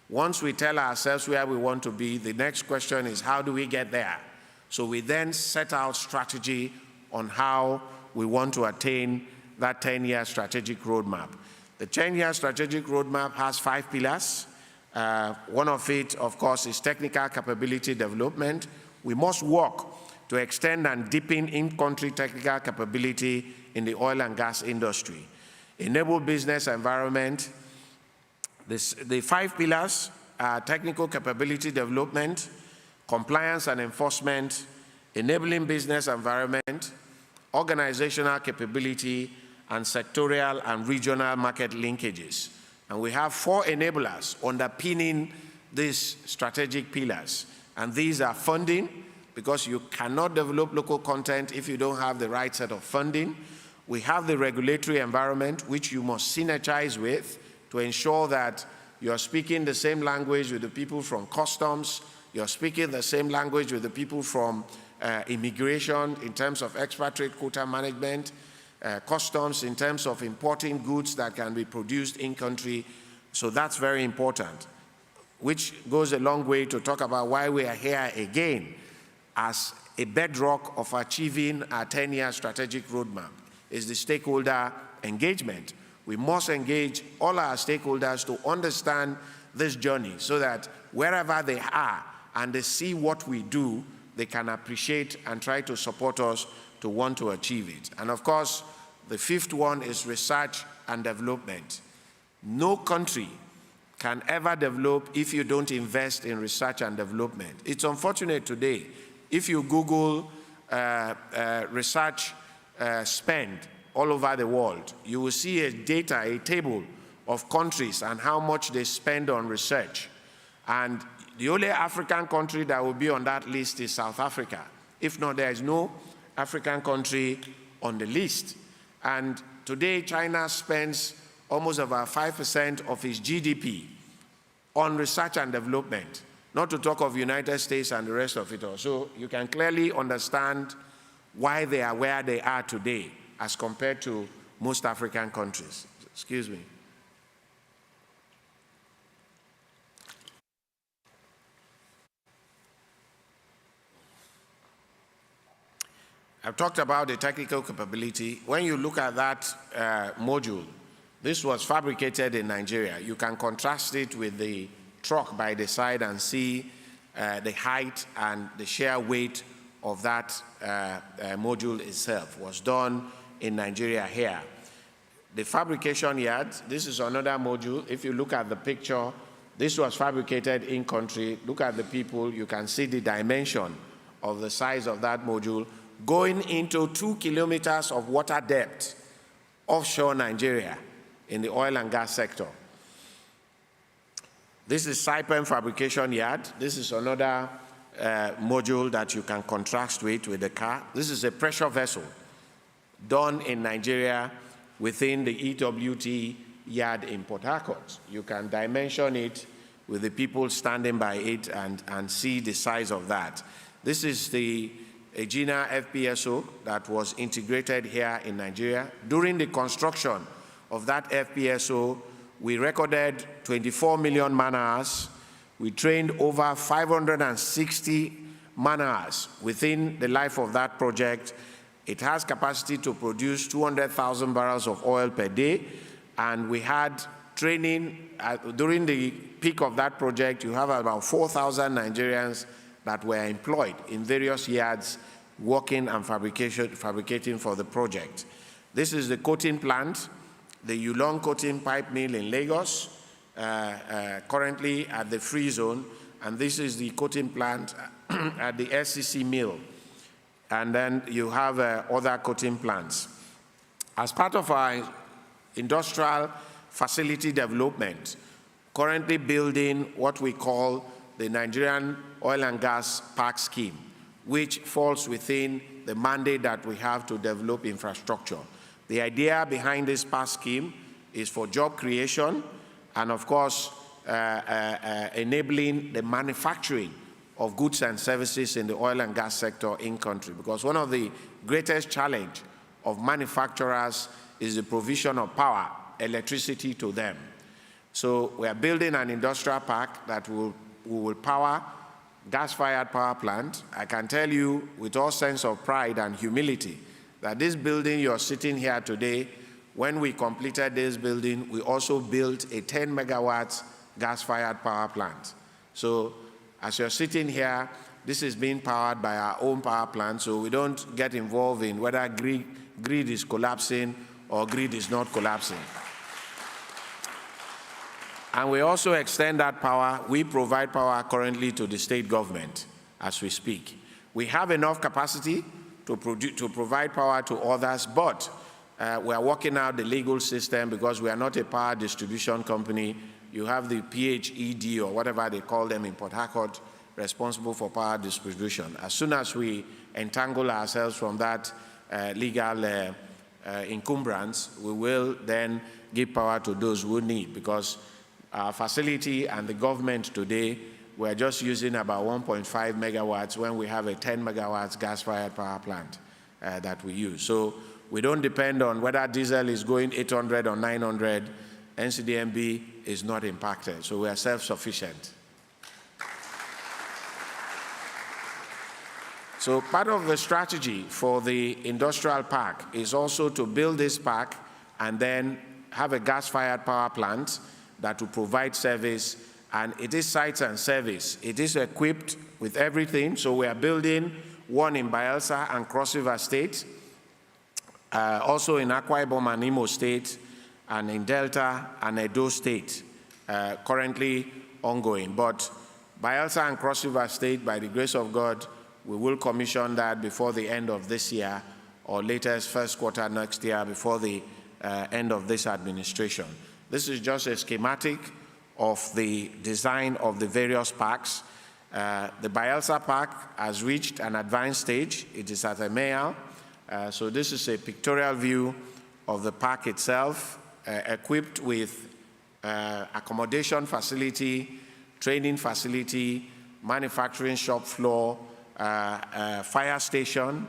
Once we tell ourselves where we want to be, the next question is, how do we get there? So we then set out strategy on how we want to attain that 10-year strategic roadmap. The 10-year strategic roadmap has 5 pillars. One of it, of course, is technical capability development. We must work to extend and deepen in-country technical capability in the oil and gas industry. Enable business environment. The 5 pillars are technical capability development, compliance and enforcement, enabling business environment, organizational capability, and sectorial and regional market linkages. And we have 4 enablers underpinning these strategic pillars. And these are funding, because you cannot develop local content if you don't have the right set of funding. We have the regulatory environment, which you must synergize with to ensure that you're speaking the same language with the people from customs, you're speaking the same language with the people from immigration in terms of expatriate quota management, customs in terms of importing goods that can be produced in country. So that's very important. which goes a long way to talk about why we are here again as a bedrock of achieving our 10-year strategic roadmap, is the stakeholder engagement. We must engage all our stakeholders to understand this journey so that wherever they are and they see what we do, they can appreciate and try to support us to want to achieve it. And of course, the fifth one is research and development. No country can ever develop if you don't invest in research and development. It's unfortunate today, if you Google research spend all over the world, you will see a table of countries and how much they spend on research. And the only African country that will be on that list is South Africa. If not, there is no African country on the list. And today, China spends almost about 5% of its GDP on research and development, not to talk of United States and the rest of it all. So you can clearly understand why they are where they are today as compared to most African countries. Excuse me. I've talked about the technical capability. When you look at that module, this was fabricated in Nigeria. You can contrast it with the truck by the side and see the height and the sheer weight of that module itself was done in Nigeria here. The fabrication yard, this is another module. If you look at the picture, this was fabricated in country. Look at the people, you can see the dimension of the size of that module going into 2 kilometers of water depth offshore Nigeria in the oil and gas sector. This is Saipem fabrication yard. This is another module that you can contrast with the car. This is a pressure vessel done in Nigeria within the EWT yard in Port Harcourt. You can dimension it with the people standing by it and see the size of that. This is the Egina FPSO that was integrated here in Nigeria. During the construction of that FPSO, we recorded 24 million man-hours. We trained over 560 man-hours within the life of that project. It has capacity to produce 200,000 barrels of oil per day, and we had training during the peak of that project. You have about 4,000 Nigerians that were employed in various yards working and fabricating for the project. This is the coating plant, the Yulong coating pipe mill in Lagos, currently at the free zone, and this is the coating plant at the SCC mill. And then you have other coating plants. As part of our industrial facility development, currently building what we call the Nigerian Oil and Gas Park Scheme, which falls within the mandate that we have to develop infrastructure. The idea behind this park scheme is for job creation and, of course, enabling the manufacturing of goods and services in the oil and gas sector in country. Because one of the greatest challenges of manufacturers is the provision of power, electricity to them. So we are building an industrial park that will power gas-fired power plant. I can tell you with all sense of pride and humility that this building you're sitting here today, when we completed this building, we also built a 10 megawatts gas-fired power plant. So as you're sitting here, this is being powered by our own power plant, so we don't get involved in whether grid is collapsing or grid is not collapsing. And we also extend that power. We provide power currently to the state government as we speak. We have enough capacity to provide power to others, but we are working out the legal system because we are not a power distribution company. You have the PHED or whatever they call them in Port Harcourt responsible for power distribution. As soon as we entangle ourselves from that legal encumbrance, we will then give power to those who need, because our facility and the government today, we're just using about 1.5 megawatts when we have a 10 megawatts gas-fired power plant that we use. So we don't depend on whether diesel is going 800 or 900. NCDMB is not impacted, so we are self-sufficient So part of the strategy for the industrial park is also to build this park and then have a gas-fired power plant that will provide service, and it is sites and service. It is equipped with everything, so we are building one in Bayelsa and Cross River State, also in Akwa Ibom and Imo State, and in Delta and Edo State, currently ongoing. But Bayelsa and Cross River State, by the grace of God, we will commission that before the end of this year, or latest first quarter next year, before the end of this administration. This is just a schematic of the design of the various parks. The Bayelsa Park has reached an advanced stage. It is at a mile. So this is a pictorial view of the park itself, equipped with accommodation facility, training facility, manufacturing shop floor, fire station,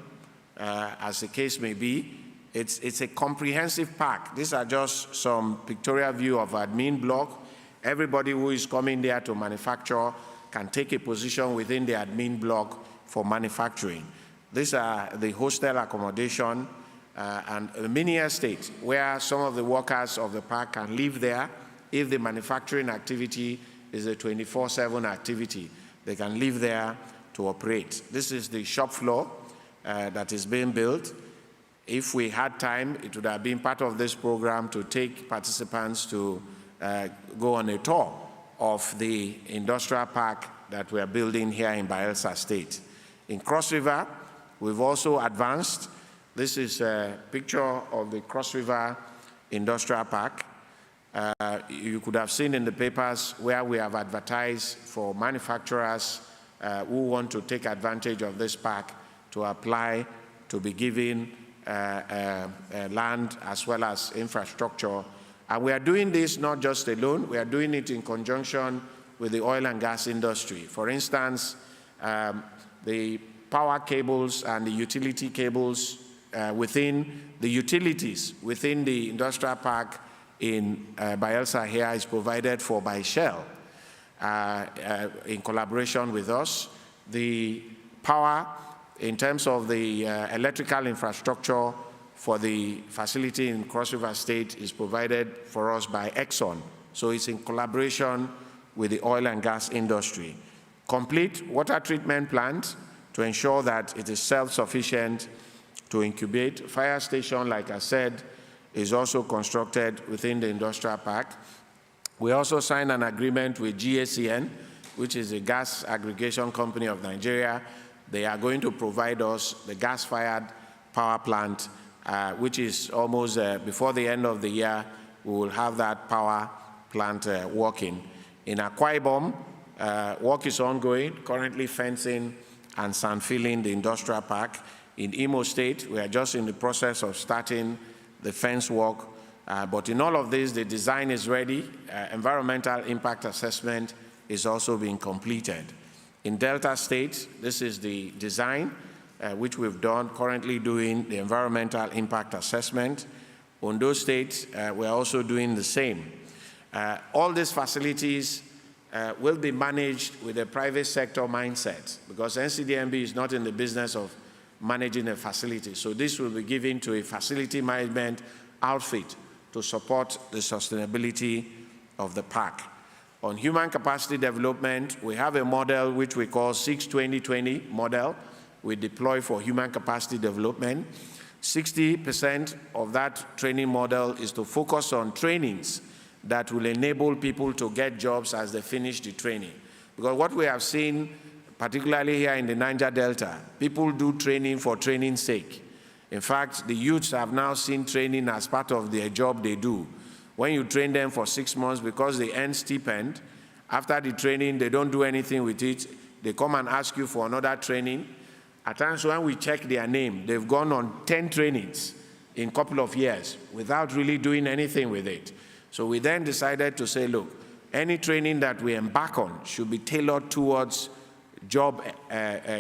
as the case may be. It's a comprehensive park. These are just some pictorial view of admin block. Everybody who is coming there to manufacture can take a position within the admin block for manufacturing. These are the hostel accommodation and a mini estate where some of the workers of the park can live there. If the manufacturing activity is a 24/7 activity, they can live there to operate. This is the shop floor that is being built. If we had time, it would have been part of this program to take participants to go on a tour of the industrial park that we are building here in Bayelsa State. In Cross River, we've also advanced. This is a picture of the Cross River Industrial Park. You could have seen in the papers where we have advertised for manufacturers who want to take advantage of this park to apply to be given land as well as infrastructure. And we are doing this not just alone, we are doing it in conjunction with the oil and gas industry. For instance, the power cables and the utility cables within the utilities within the industrial park in Bayelsa here is provided for by Shell in collaboration with us. The power in terms of the electrical infrastructure for the facility in Cross River State is provided for us by Exxon. So it's in collaboration with the oil and gas industry. Complete water treatment plant to ensure that it is self-sufficient to incubate. Fire station, like I said, is also constructed within the industrial park. We also signed an agreement with GACN, which is a gas aggregation company of Nigeria. They are going to provide us the gas-fired power plant, which is almost before the end of the year, we will have that power plant working. In Akwa Ibom, work is ongoing, currently fencing and sand filling the industrial park. In Imo State, we are just in the process of starting the fence work. But in all of this, the design is ready. Environmental impact assessment is also being completed. In Delta State, this is the design, which we've done, currently doing the environmental impact assessment. Ondo State, we're also doing the same. All these facilities will be managed with a private sector mindset because NCDMB is not in the business of managing a facility. So this will be given to a facility management outfit to support the sustainability of the park. On human capacity development, we have a model which we call 6-20-20 model. We deploy for human capacity development. 60% of that training model is to focus on trainings that will enable people to get jobs as they finish the training. Because what we have seen, particularly here in the Niger Delta, people do training for training's sake. In fact, the youths have now seen training as part of their job they do. When you train them for 6 months, because they earn stipend, after the training, they don't do anything with it. They come and ask you for another training. At times when we check their name, they've gone on 10 trainings in a couple of years without really doing anything with it. So we then decided to say, look, any training that we embark on should be tailored towards job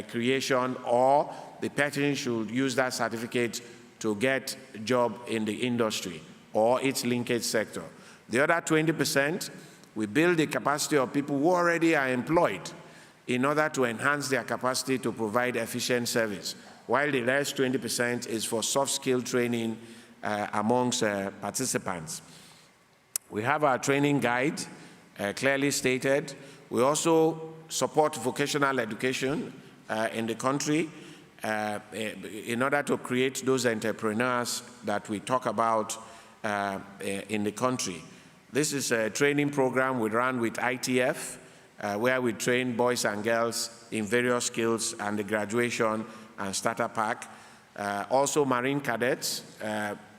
creation, or the person should use that certificate to get a job in the industry or its linkage sector. The other 20%, we build the capacity of people who already are employed in order to enhance their capacity to provide efficient service, while the rest 20% is for soft skill training amongst participants. We have our training guide clearly stated. We also support vocational education in the country in order to create those entrepreneurs that we talk about in the country. This is a training program we run with ITF, where we train boys and girls in various skills and the graduation and starter pack. Also Marine cadets.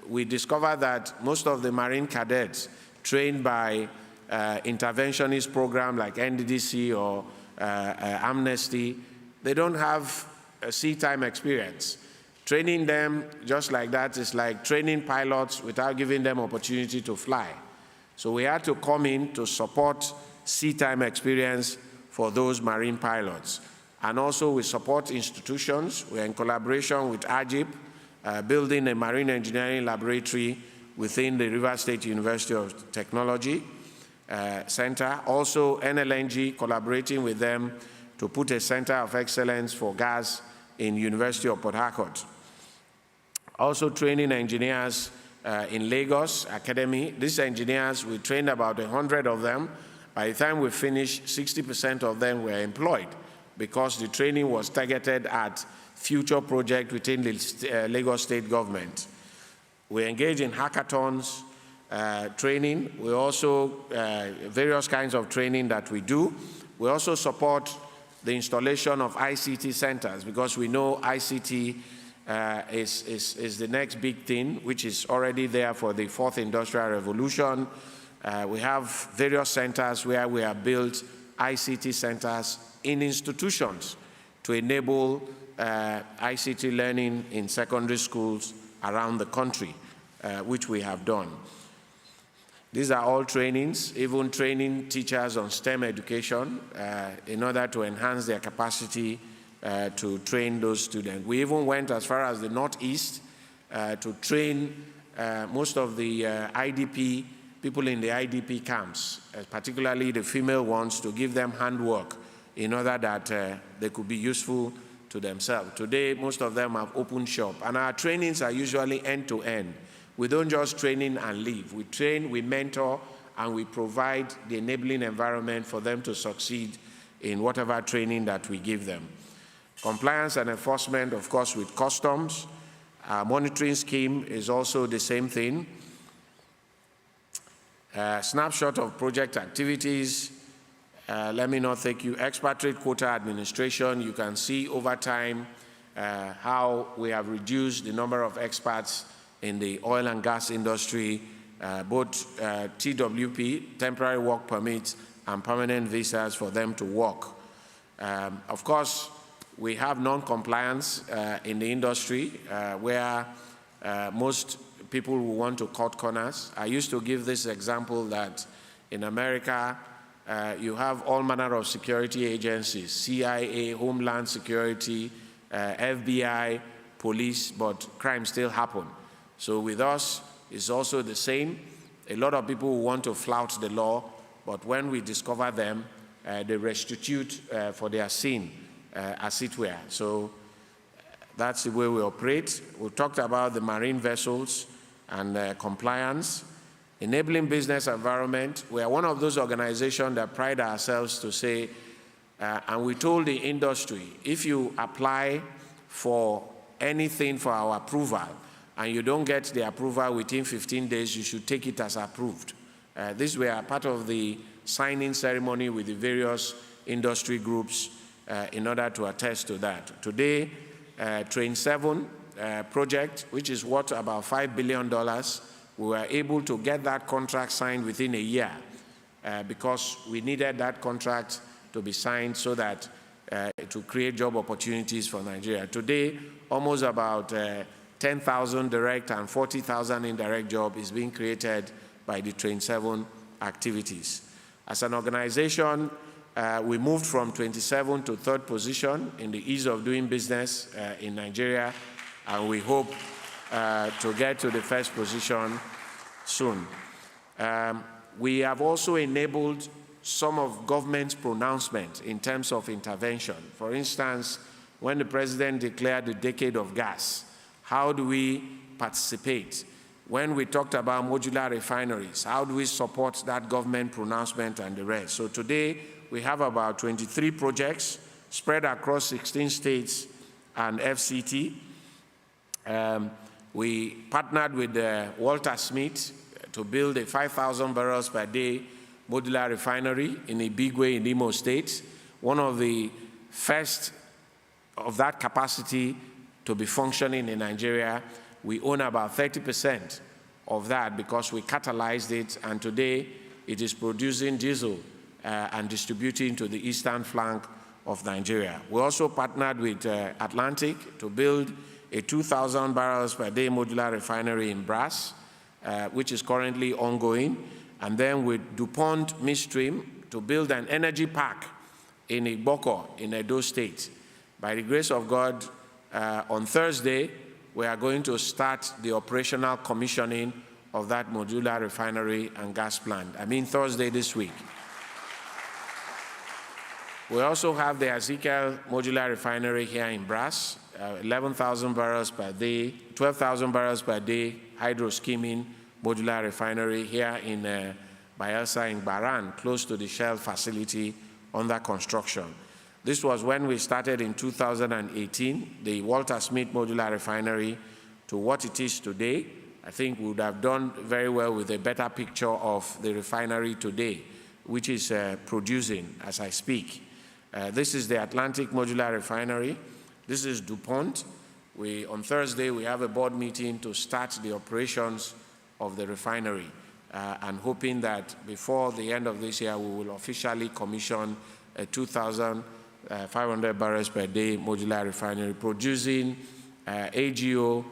We discovered that most of the Marine cadets trained by interventionist program like NDDC or Amnesty, they don't have a sea time experience. Training them just like that is like training pilots without giving them opportunity to fly. So we had to come in to support sea time experience for those Marine pilots. And also we support institutions. We're in collaboration with AGIP, building a marine engineering laboratory within the Rivers State University of Technology Center. Also NLNG collaborating with them to put a center of excellence for gas in University of Port Harcourt. Also training engineers in Lagos Academy. These engineers, we trained about 100 of them. By the time we finished, 60% of them were employed because the training was targeted at future projects within the Lagos State government. We engage in hackathons, training. We also, various kinds of training that we do. We also support the installation of ICT centers because we know ICT is the next big thing, which is already there for the fourth industrial revolution. We have various centers where we have built ICT centers in institutions to enable ICT learning in secondary schools around the country, which we have done. These are all trainings, even training teachers on STEM education in order to enhance their capacity to train those students. We even went as far as the Northeast to train most of the IDP, people in the IDP camps, particularly the female ones, to give them handwork in order that they could be useful to themselves. Today, most of them have opened shop, and our trainings are usually end-to-end. We don't just train and leave. We train, we mentor, and we provide the enabling environment for them to succeed in whatever training that we give them. Compliance and enforcement, of course, with customs. Our monitoring scheme is also the same thing. Snapshot of project activities. Let me not take you. Expatriate quota administration. You can see over time how we have reduced the number of expats in the oil and gas industry, both TWP, temporary work permits, and permanent visas for them to work. Of course, we have non-compliance in the industry where most people will want to cut corners. I used to give this example that in America, you have all manner of security agencies, CIA, Homeland Security, FBI, police, but crime still happen. So with us, it's also the same. A lot of people who want to flout the law, but when we discover them, they restitute for their sin, as it were. So that's the way we operate. We talked about the marine vessels and compliance. Enabling business environment. We are one of those organizations that pride ourselves to say, and we told the industry, if you apply for anything for our approval, and you don't get the approval within 15 days, you should take it as approved. This were part of the signing ceremony with the various industry groups in order to attest to that. Today, Train 7 project, which is worth about $5 billion, we were able to get that contract signed within a year because we needed that contract to be signed so that it will create job opportunities for Nigeria. Today, almost about 10,000 direct and 40,000 indirect jobs is being created by the Train 7 activities. As an organization, we moved from 27 to 3rd position in the ease of doing business in Nigeria, and we hope to get to the 1st position soon. We have also enabled some of government's pronouncements in terms of intervention. For instance, when the president declared the decade of gas, how do we participate? When we talked about modular refineries, how do we support that government pronouncement and the rest? So today, we have about 23 projects spread across 16 states and FCT. We partnered with Walter Smith to build a 5,000 barrels per day modular refinery in a big way in Imo State, one of the first of that capacity to be functioning in Nigeria. We own about 30% of that because we catalyzed it, and today it is producing diesel and distributing to the eastern flank of Nigeria. We also partnered with Atlantic to build a 2,000 barrels per day modular refinery in Brass, which is currently ongoing, and then with DuPont Midstream to build an energy park in Igboko in Edo State. By the grace of God, on Thursday, we are going to start the operational commissioning of that modular refinery and gas plant. I mean Thursday this week. We also have the Ezekiel modular refinery here in Brass, 11,000 barrels per day, 12,000 barrels per day hydro-skimming modular refinery here in Bayelsa in Baran, close to the Shell facility under construction. This was when we started in 2018, the Walter Smith modular refinery, to what it is today. I think we would have done very well with a better picture of the refinery today, which is producing as I speak. This is the Atlantic modular refinery. This is DuPont. On Thursday, we have a board meeting to start the operations of the refinery, and hoping that before the end of this year, we will officially commission a 2,500 barrels per day modular refinery producing AGO,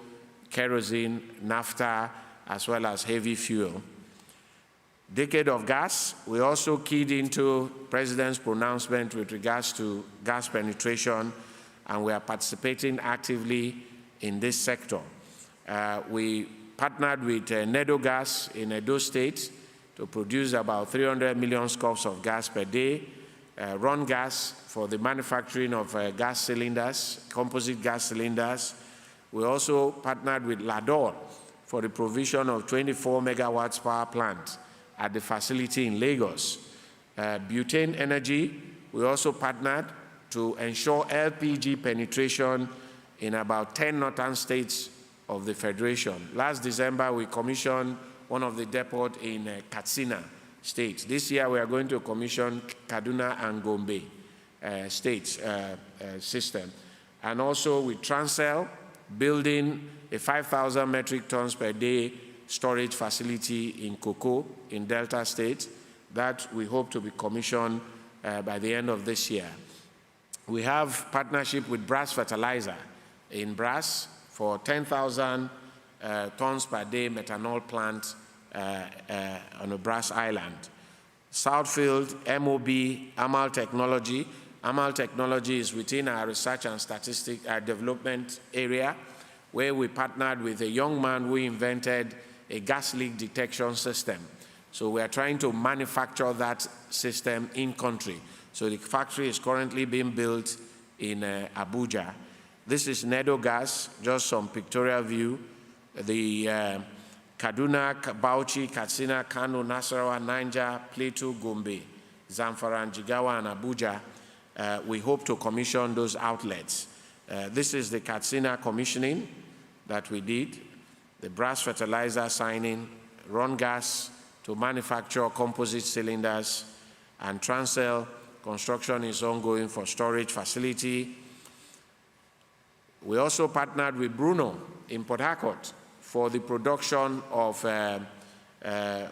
kerosene, naphtha, as well as heavy fuel. Decade of gas, we also keyed into President's pronouncement with regards to gas penetration, and we are participating actively in this sector. We partnered with Nedo Gas in Edo State to produce about 300 million scopes of gas per day, run gas for the manufacturing of gas cylinders, composite gas cylinders. We also partnered with Lador for the provision of 24 megawatts power plant at the facility in Lagos. Butane Energy, we also partnered to ensure LPG penetration in about 10 northern states of the Federation. Last December, we commissioned one of the depots in Katsina State. This year, we are going to commission Kaduna and Gombe states system. And also with Transcell, building a 5,000 metric tons per day storage facility in Koko in Delta State that we hope to be commissioned by the end of this year. We have partnership with Brass Fertilizer in Brass for 10,000 tons per day methanol plant on a Brass Island. Southfield, MOB, Amal Technology. Amal Technology is within our research and statistics development area, where we partnered with a young man who invented a gas leak detection system. So we are trying to manufacture that system in country. So the factory is currently being built in Abuja. This is Nedo Gas, just some pictorial view. The Kaduna, Bauchi, Katsina, Kano, Nasarawa, Niger, Plateau, Gombe, Zamfara, and Jigawa, and Abuja. We hope to commission those outlets. This is the Katsina commissioning that we did, the Brass Fertilizer signing, run gas to manufacture composite cylinders, and Transcell construction is ongoing for storage facility. We also partnered with Bruno in Port Harcourt for the production of,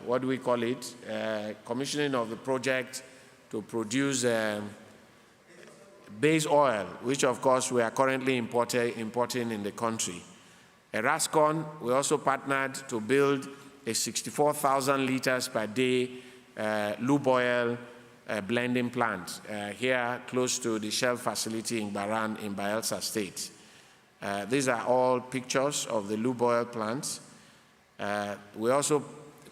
what do we call it, commissioning of the project to produce base oil, which of course we are currently importing in the country. Erascon, we also partnered to build a 64,000 liters per day lube oil blending plant here close to the Shell facility in Baran in Bayelsa State. These are all pictures of the lube oil plants. We also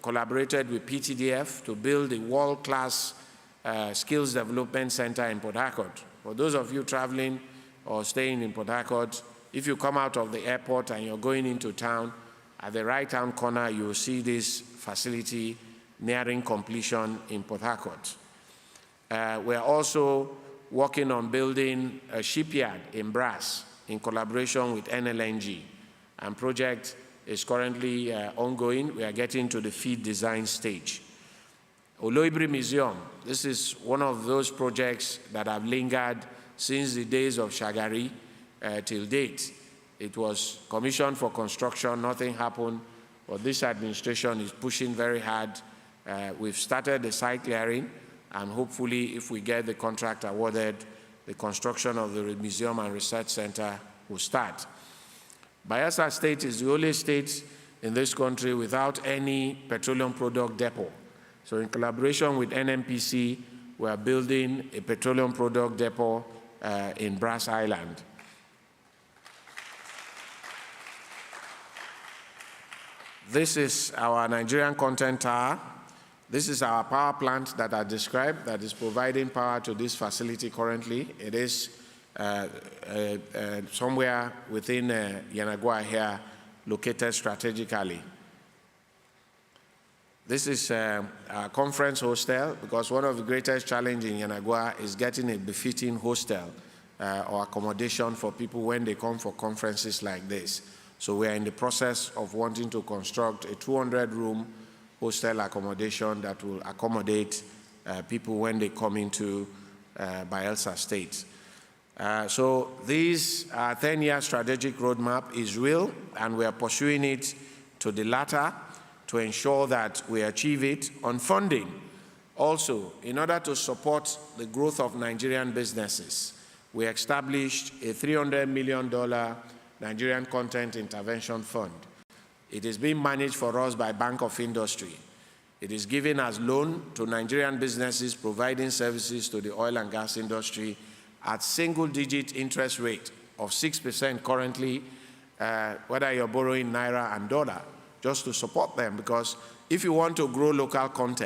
collaborated with PTDF to build a world-class Skills Development Center in Port Harcourt. For those of you traveling or staying in Port Harcourt, if you come out of the airport and you're going into town, at the right-hand corner, you will see this facility nearing completion in Port Harcourt. We're also working on building a shipyard in Brass in collaboration with NLNG, and project is currently ongoing. We are getting to the FEED design stage. Oloibiri Museum, this is one of those projects that have lingered since the days of Shagari till date. It was commissioned for construction, nothing happened, but this administration is pushing very hard. We've started the site clearing, and hopefully if we get the contract awarded, the construction of the Museum and Research Center will start. Bayelsa State is the only state in this country without any petroleum product depot. So in collaboration with NNPC, we are building a petroleum product depot in Brass Island. This is our Nigerian content tower. This is our power plant that I described that is providing power to this facility currently. It is somewhere within Yenagoa here, located strategically. This is a conference hostel, because one of the greatest challenges in Yenagoa is getting a befitting hostel or accommodation for people when they come for conferences like this. So we are in the process of wanting to construct a 200-room hostel accommodation that will accommodate people when they come into Bayelsa State. So this 10-year strategic roadmap is real, and we are pursuing it to the latter to ensure that we achieve it. On funding, also, in order to support the growth of Nigerian businesses, we established a $300 million Nigerian Content Intervention Fund. It is being managed for us by Bank of Industry. It is given as loan to Nigerian businesses providing services to the oil and gas industry at single-digit interest rate of 6% currently, whether you're borrowing naira and dollar, just to support them, because if you want to grow local content,